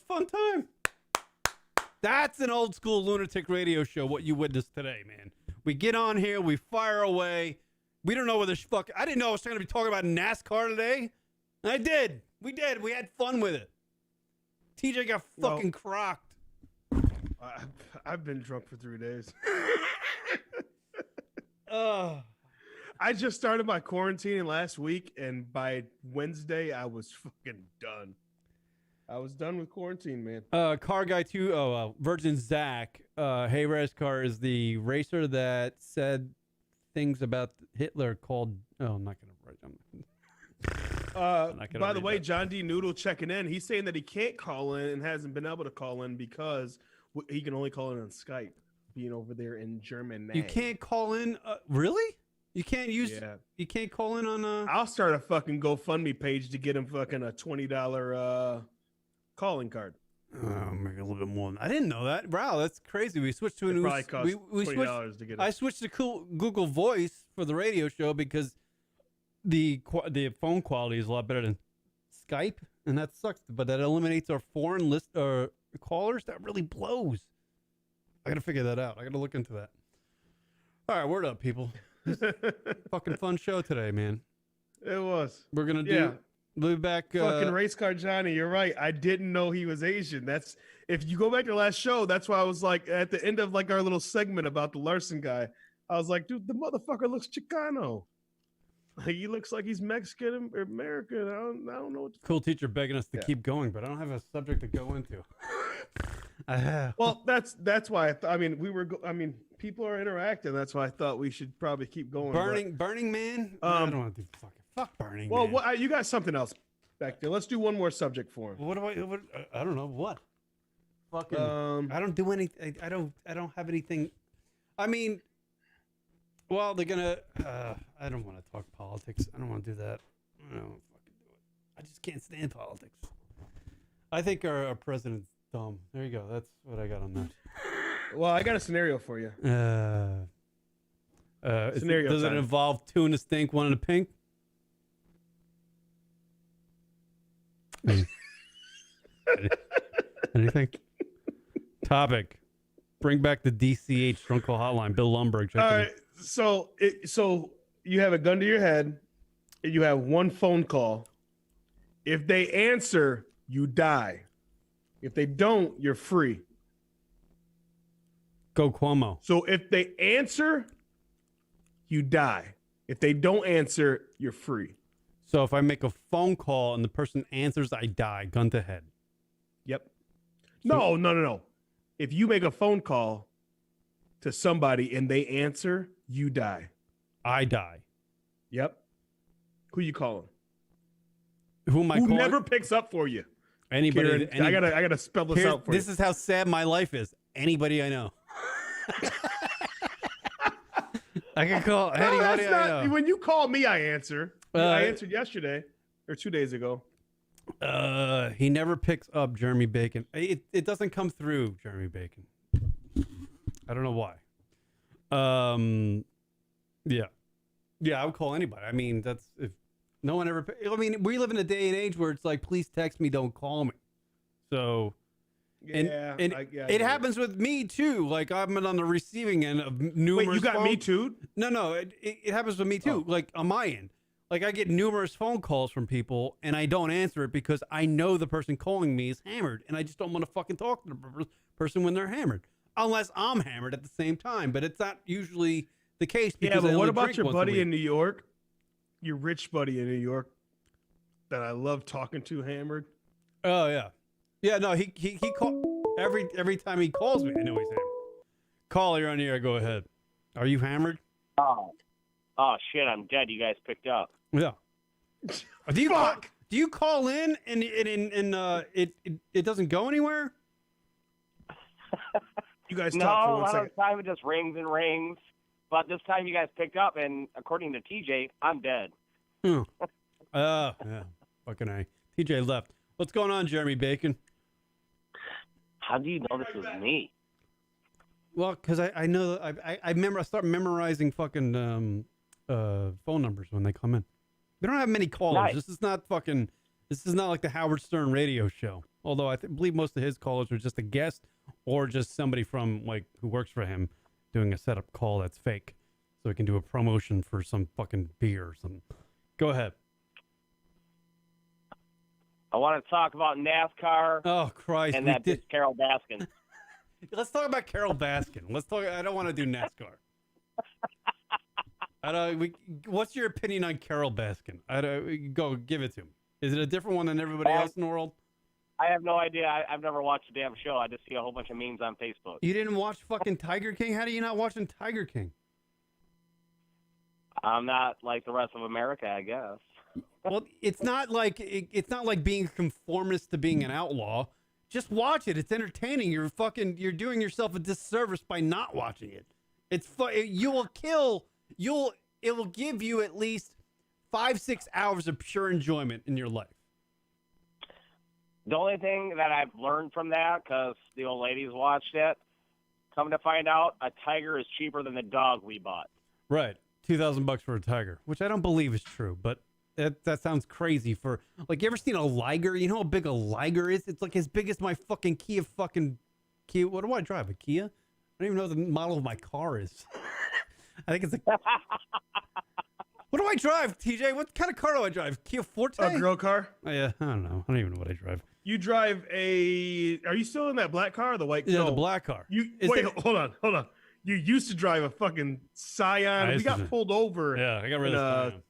fun time. That's an old school lunatic radio show. What you witnessed today, man. We get on here, we fire away. We don't know whether I didn't know I was going to be talking about NASCAR today. I did. We did. We had fun with it. TJ got fucking crocked. I've been drunk for 3 days. I just started my quarantine last week, and by Wednesday, I was fucking done. I was done with quarantine, man. Car Guy 2, Virgin Zach. Hey, Car is the racer that said things about Hitler called... Oh, I'm not going to write them. By the way, John D. Noodle checking in. He's saying that he can't call in and hasn't been able to call in because he can only call in on Skype, being over there in Germany. You can't call in? Really? You can't use... Yeah. You can't call in on... I'll start a fucking GoFundMe page to get him fucking a $20... calling card. Maybe a little bit more. I didn't know that. Wow, that's crazy. We switched to a new. Probably cost we $20 to get it. I switched to Google Voice for the radio show because the phone quality is a lot better than Skype, and that sucks. But that eliminates our foreign list callers. That really blows. I gotta figure that out. I gotta look into that. All right, word up, people. Fucking fun show today, man. It was. We're gonna do. We'll be back. Fucking race car Johnny, you're right. I didn't know he was Asian. That's if you go back to the last show. That's why I was like at the end of like our little segment about the Larson guy. I was like, dude, the motherfucker looks Chicano. Like he looks like he's Mexican or American. I don't know. Cool teacher begging us to keep going, but I don't have a subject to go into. Well, that's why I mean people are interacting. That's why I thought we should probably keep going. Burning Man. I don't want to do fuck Burning Man. Well, you got something else back there. Let's do one more subject for him. What I don't know what. Fucking. I don't do anything. I don't have anything. I mean, well, they're gonna. I don't want to talk politics. I don't want to do that. I don't fucking do it. I just can't stand politics. I think our president's dumb. There you go. That's what I got on that. Well, I got a scenario for you. Scenario does it involve two in the stink, one in the pink? Anything? Topic. Bring back the DCH drunk call hotline. Bill Lumberg. All right. So you have a gun to your head, and you have one phone call. If they answer, you die. If they don't, you're free. Go Cuomo. So if they answer, you die. If they don't answer, you're free. So if I make a phone call and the person answers, I die. Gun to head. Yep. No. If you make a phone call to somebody and they answer, you die. I die. Yep. Who you calling? Who am I calling? Who never picks up for you? Anybody. Kieran, I gotta spell this out for you. This is how sad my life is. Anybody I know. I can call anybody I know. When you call me, I answer. I answered yesterday or 2 days ago. He never picks up Jeremy Bacon. It doesn't come through Jeremy Bacon. I don't know why. Yeah, I would call anybody. I mean, that's if no one ever. I mean, we live in a day and age where it's like, please text me, don't call me. So, it happens with me too. Like I'm on the receiving end of numerous. Wait, you got me too? No, it happens with me too. Like on my end. Like, I get numerous phone calls from people, and I don't answer it because I know the person calling me is hammered, and I just don't want to fucking talk to the person when they're hammered. Unless I'm hammered at the same time, but it's not usually the case. Because but what about your buddy in New York? Your rich buddy in New York that I love talking to hammered? Oh, yeah. Yeah, no, he call every time he calls me, I know he's hammered. Call, you're on the air, go ahead. Are you hammered? Oh, shit, I'm dead. You guys picked up. Yeah. Do you call in and it doesn't go anywhere? You guys talk for 1 second. No, a lot of the time it just rings and rings. But this time you guys picked up, and according to TJ, I'm dead. Yeah. Fucking A. TJ left. What's going on, Jeremy Bacon? How do you know this is me? Well, because I know I remember I start memorizing fucking phone numbers when they come in. We don't have many callers. Nice. This is not like the Howard Stern radio show. Although I believe most of his callers are just a guest or just somebody from like who works for him doing a setup call that's fake, so he can do a promotion for some fucking beer or something. Go ahead. I want to talk about NASCAR. Oh Christ! And that bitch Carol Baskin. Let's talk about Carol Baskin. I don't want to do NASCAR. What's your opinion on Carol Baskin? Go give it to him. Is it a different one than everybody else in the world? I have no idea. I've never watched a damn show. I just see a whole bunch of memes on Facebook. You didn't watch fucking Tiger King? How do you not watching Tiger King? I'm not like the rest of America, I guess. Well, it's not like being a conformist to being an outlaw. Just watch it. It's entertaining. You're doing yourself a disservice by not watching it. It will give you at least 5-6 hours of pure enjoyment in your life. The only thing that I've learned from that, because the old ladies watched it, come to find out, a tiger is cheaper than the dog we bought. Right. $2,000 for a tiger, which I don't believe is true, but that sounds crazy for, like, you ever seen a liger? You know how big a liger is? It's like as big as my fucking Kia. What do I drive? A Kia? I don't even know what the model of my car is. I think it's a... What do I drive, TJ? What kind of car do I drive? Kia Forte? A girl car? Oh, yeah, I don't know. I don't even know what I drive. You drive a... Are you still in that black car or the white car? Yeah, the black car. Hold on. You used to drive a fucking Scion. We got pulled over. Yeah, I got rid of Scion.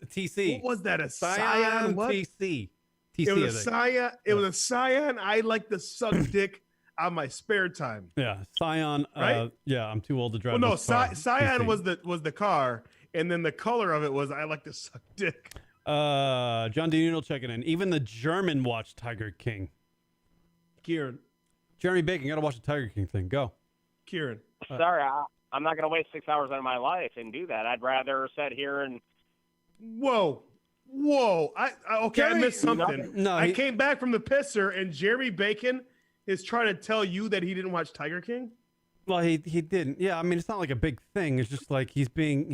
A TC. What was that? A Scion what? TC. It was a Scion. It was a Scion. I like to suck dick on my spare time. Yeah, Scion. Right? Yeah, I'm too old to drive. Well, no, this car. Scion was the car, and then the color of it was I like to suck dick. John D. Noodle checking in. Even the German watched Tiger King. Kieran. Jeremy Bacon, gotta watch the Tiger King thing. Go. Kieran. Sorry, I'm not going to waste 6 hours out of my life and do that. I'd rather sit here and... Whoa. I missed something. No, I came back from the pisser, and Jeremy Bacon is trying to tell you that he didn't watch Tiger King? Well, he didn't. Yeah, I mean, it's not like a big thing. It's just like he's being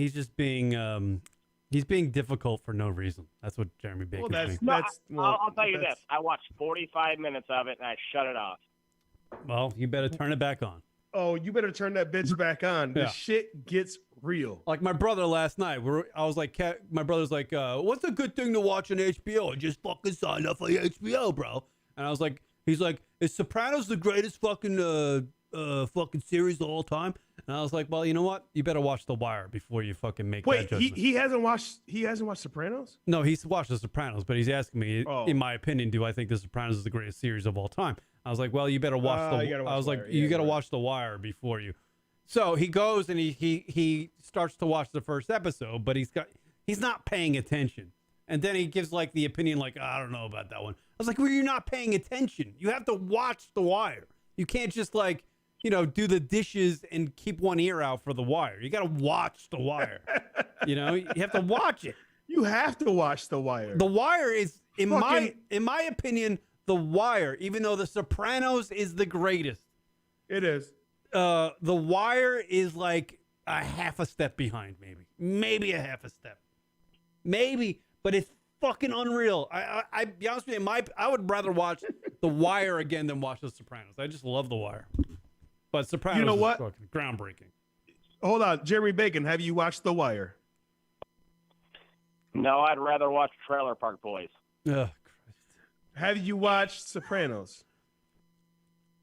difficult for no reason. That's what Jeremy Bacon thinks. I'll tell you this. I watched 45 minutes of it, and I shut it off. Well, you better turn it back on. Oh, you better turn that bitch back on. Yeah. The shit gets real. Like my brother last night, my brother's like, what's a good thing to watch on HBO? I just fucking signed up for HBO, bro. And I was like, he's like, is Sopranos the greatest fucking series of all time? And I was like, well, you know what? You better watch The Wire before you fucking make that judgment. He hasn't watched Sopranos? No, he's watched The Sopranos, but he's asking me, in my opinion, do I think The Sopranos is the greatest series of all time? I was like, well, you better watch you got to watch The Wire before you. So he goes and he starts to watch the first episode, but he's not paying attention. And then he gives like the opinion like, I don't know about that one. I was like, well, you're not paying attention. You have to watch The Wire. You can't just like, do the dishes and keep one ear out for The Wire. You got to watch The Wire. You have to watch it. You have to watch The Wire. The Wire is, in my opinion, The Wire, even though The Sopranos is the greatest. It is. The Wire is like a half a step behind, maybe a half a step, but it's fucking unreal. I be honest with you, I would rather watch The Wire again than watch The Sopranos. I just love The Wire, but Sopranos, is fucking groundbreaking. Hold on, Jeremy Bacon, have you watched The Wire? No, I'd rather watch Trailer Park Boys. Ugh, Christ. Have you watched Sopranos?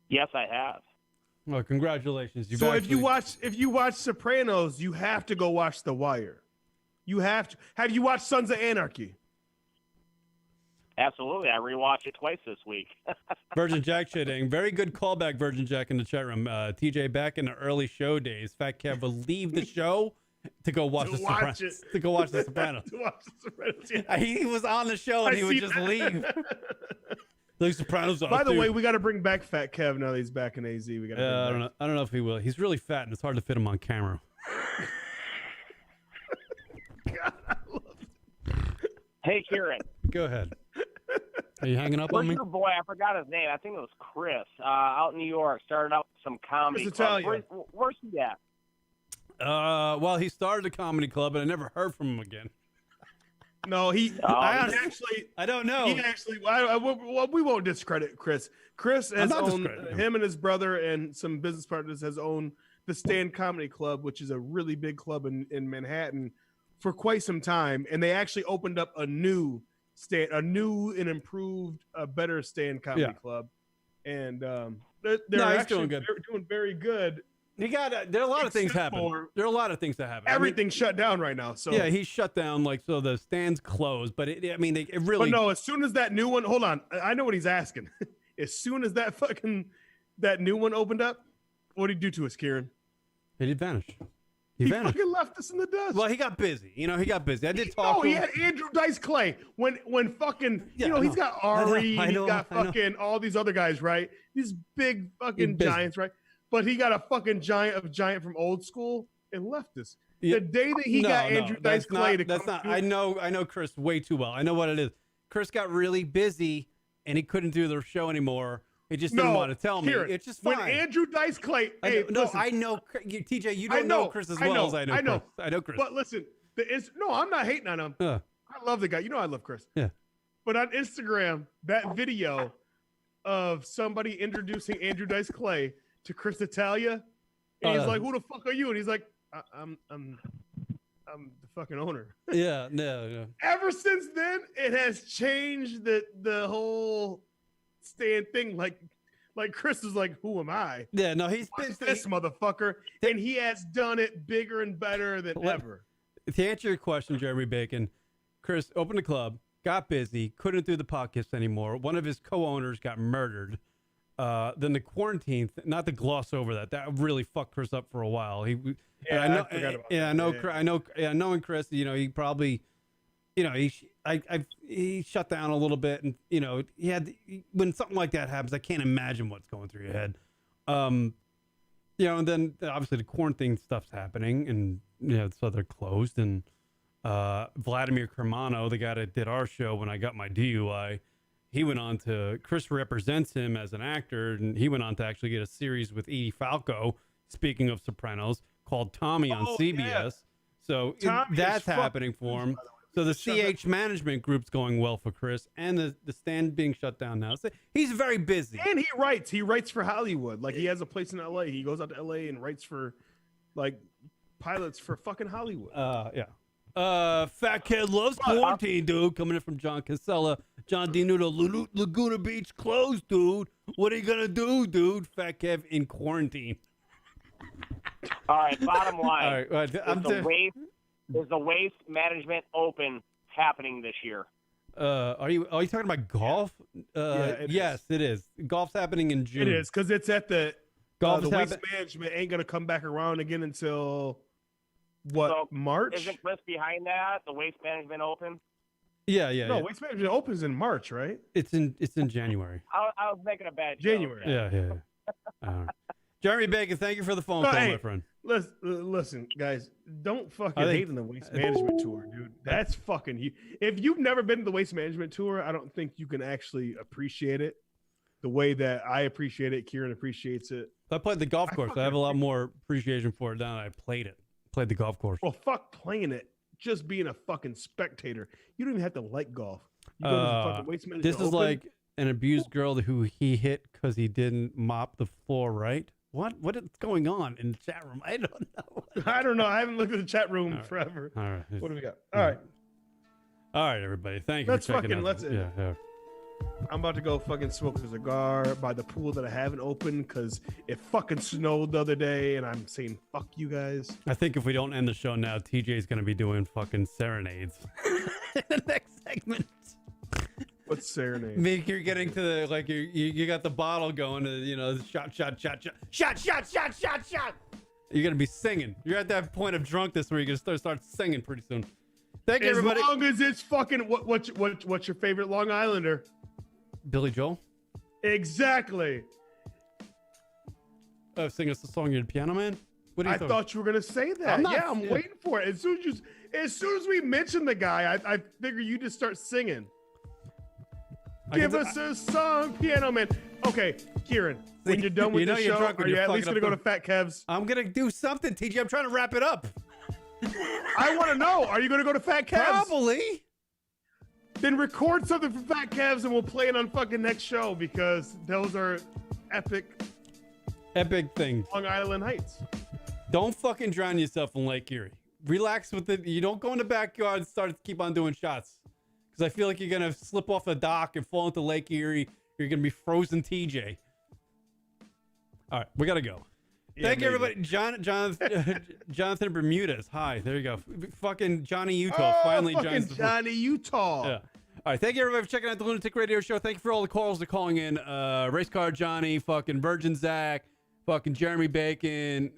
Yes, I have. Well, congratulations. If you watch Sopranos, you have to go watch The Wire. You have to. Have you watched Sons of Anarchy? Absolutely. I rewatched it twice this week. Virgin Jack shitting. Very good callback, Virgin Jack, in the chat room. TJ, back in the early show days, Fat Kev would leave the show to go watch The Sopranos. To go watch The Sopranos. Yeah. He was on the show and he would just leave. The Sopranos. By the way, we got to bring back Fat Kev now that he's back in AZ. We got. I don't know if he will. He's really fat and it's hard to fit him on camera. God, I love it. Hey, Kieran. Go ahead. Are you hanging up on me? Your boy, I forgot his name. I think it was Chris, out in New York. Started out some comedy club. Where's he at? Well, he started a comedy club, and I never heard from him again. No, I don't know. He actually, we won't discredit Chris. Chris has owned, him and his brother and some business partners has owned the Stand Comedy Club, which is a really big club in Manhattan for quite some time. And they actually opened up a new and improved, better Stand Comedy Club. And they're actually doing very good. There are a lot of things happening. There are a lot of things that happen. Everything's shut down right now. So yeah, he's shut down. So the stand's closed. But it really. But no, as soon as that new one, hold on, I know what he's asking. As soon as that new one opened up, what did he do to us, Kieran? He did vanish. He fucking left us in the dust. Well, he got busy. He got busy. I did talk. He had Andrew Dice Clay. When fucking he's got Ari. He's got fucking all these other guys, right? These big fucking giants, right? But he got a fucking giant from old school and left us. The day that he got Andrew Dice Clay to I know Chris way too well. I know what it is. Chris got really busy and he couldn't do the show anymore. He just didn't want to tell me. It's just fine. When Andrew Dice Clay, I know TJ. You don't know Chris as well as I know. Chris. I know Chris. But listen, I'm not hating on him. I love the guy. You know I love Chris. Yeah. But on Instagram, that video of somebody introducing Andrew Dice Clay to Chris Italia, and he's like, "Who the fuck are you?" And he's like, "I'm the fucking owner." Yeah, no. Ever since then, it has changed the whole stand thing. Like Chris is like, "Who am I?" Yeah, no, he's been this motherfucker, and he has done it bigger and better than ever. To answer your question, Jeremy Bacon, Chris opened a club, got busy, couldn't do the podcast anymore. One of his co-owners got murdered. Then the quarantine, not to gloss over that really fucked Chris up for a while. I know Chris, he probably, he shut down a little bit, and when something like that happens, I can't imagine what's going through your head. And then obviously the quarantine stuff's happening, and so they're closed, and Vladimir Kermano, the guy that did our show when I got my DUI, he went on to, Chris represents him as an actor, and he went on to actually get a series with Edie Falco, speaking of Sopranos, called Tommy on CBS. Yeah. So that's happening for him. So the CH management group's going well for Chris, and the stand being shut down now. So he's very busy. And he writes for Hollywood. Like, he has a place in LA. He goes out to LA and writes for, like, pilots for fucking Hollywood. Yeah. Fat Kid loves quarantine, dude. Coming in from John Casella. John D. Nudo, Laguna Beach closed, dude. What are you gonna do, dude? Fat Kev in quarantine. All right, bottom line. All right, is the Waste Management Open happening this year? Are you talking about golf? Yes, it is. Golf's happening in June. It is, because it's at the golf. The Waste Management ain't gonna come back around again until March? Isn't Chris behind that? The Waste Management Open? Yeah. No, Waste Management opens in March, right? It's in January. I was making a bad January. joke. Yeah. Jeremy Bacon, thank you for the phone call, my friend. Listen, guys, don't fucking hate on the Waste Management Tour, dude. That's fucking huge. If you've never been to the Waste Management Tour, I don't think you can actually appreciate it the way that I appreciate it. Kieran appreciates it. I played the golf course. I have a lot more appreciation for it now that I played the golf course. Well, fuck playing it. Just being a fucking spectator. You don't even have to like golf. You go to the fucking Waste Management This is Open. like an abused girl who he hit because he didn't mop the floor right. What is going on in the chat room? I don't know. I don't know. I haven't looked at the chat room forever. All right. What do we got? All right, everybody. Thank you for checking out. Yeah. I'm about to go fucking smoke a cigar by the pool that I haven't opened because it fucking snowed the other day, and I'm saying fuck you guys. I think if we don't end the show now, TJ's gonna be doing fucking serenades in the next segment. What's serenade? Make you're getting to the you got the bottle going to shot. You're gonna be singing. You're at that point of drunkenness where you're gonna start singing pretty soon. Thank you, everybody. As long as it's fucking what's your favorite Long Islander? Billy Joel. Exactly. Sing us a song, you're the Piano Man. What I thought you were gonna say that. I'm waiting for it. As soon as we mention the guy, I figure you just start singing. Give us a song, Piano Man. Okay, Kieran, when you're done with the show, are you at least going to go to Fat Kev's? I'm going to do something, TJ. I'm trying to wrap it up. I want to know, are you going to go to Fat Kev's? Probably. Then record something for Fat Kev's and we'll play it on fucking next show because those are epic things. Long Island Heights. Don't fucking drown yourself in Lake Erie. Relax with it. You don't go in the backyard and keep on doing shots. Because I feel like you're going to slip off the dock and fall into Lake Erie. You're going to be frozen TJ. All right, we got to go. Yeah, Thank you, everybody. Jonathan Bermudez. Hi, there you go. Fucking Johnny Utah finally joins the Johnny Utah. Yeah. All right, thank you, everybody, for checking out the Lunatic Radio Show. Thank you for all the calls that are calling in. Race Car Johnny, fucking Virgin Zach, fucking Jeremy Bacon.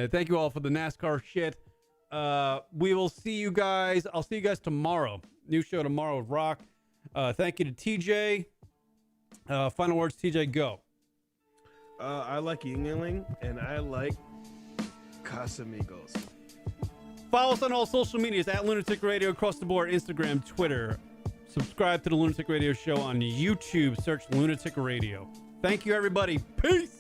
Thank you all for the NASCAR shit. We will see you guys. I'll see you guys tomorrow. New show tomorrow with Rock. Thank you to TJ. Final words, TJ, go. I like Yingling and I like Casamigos. Follow us on all social medias at Lunatic Radio across the board, Instagram, Twitter, Subscribe to the Lunatic Radio Show on YouTube. Search Lunatic Radio. Thank you, everybody. Peace.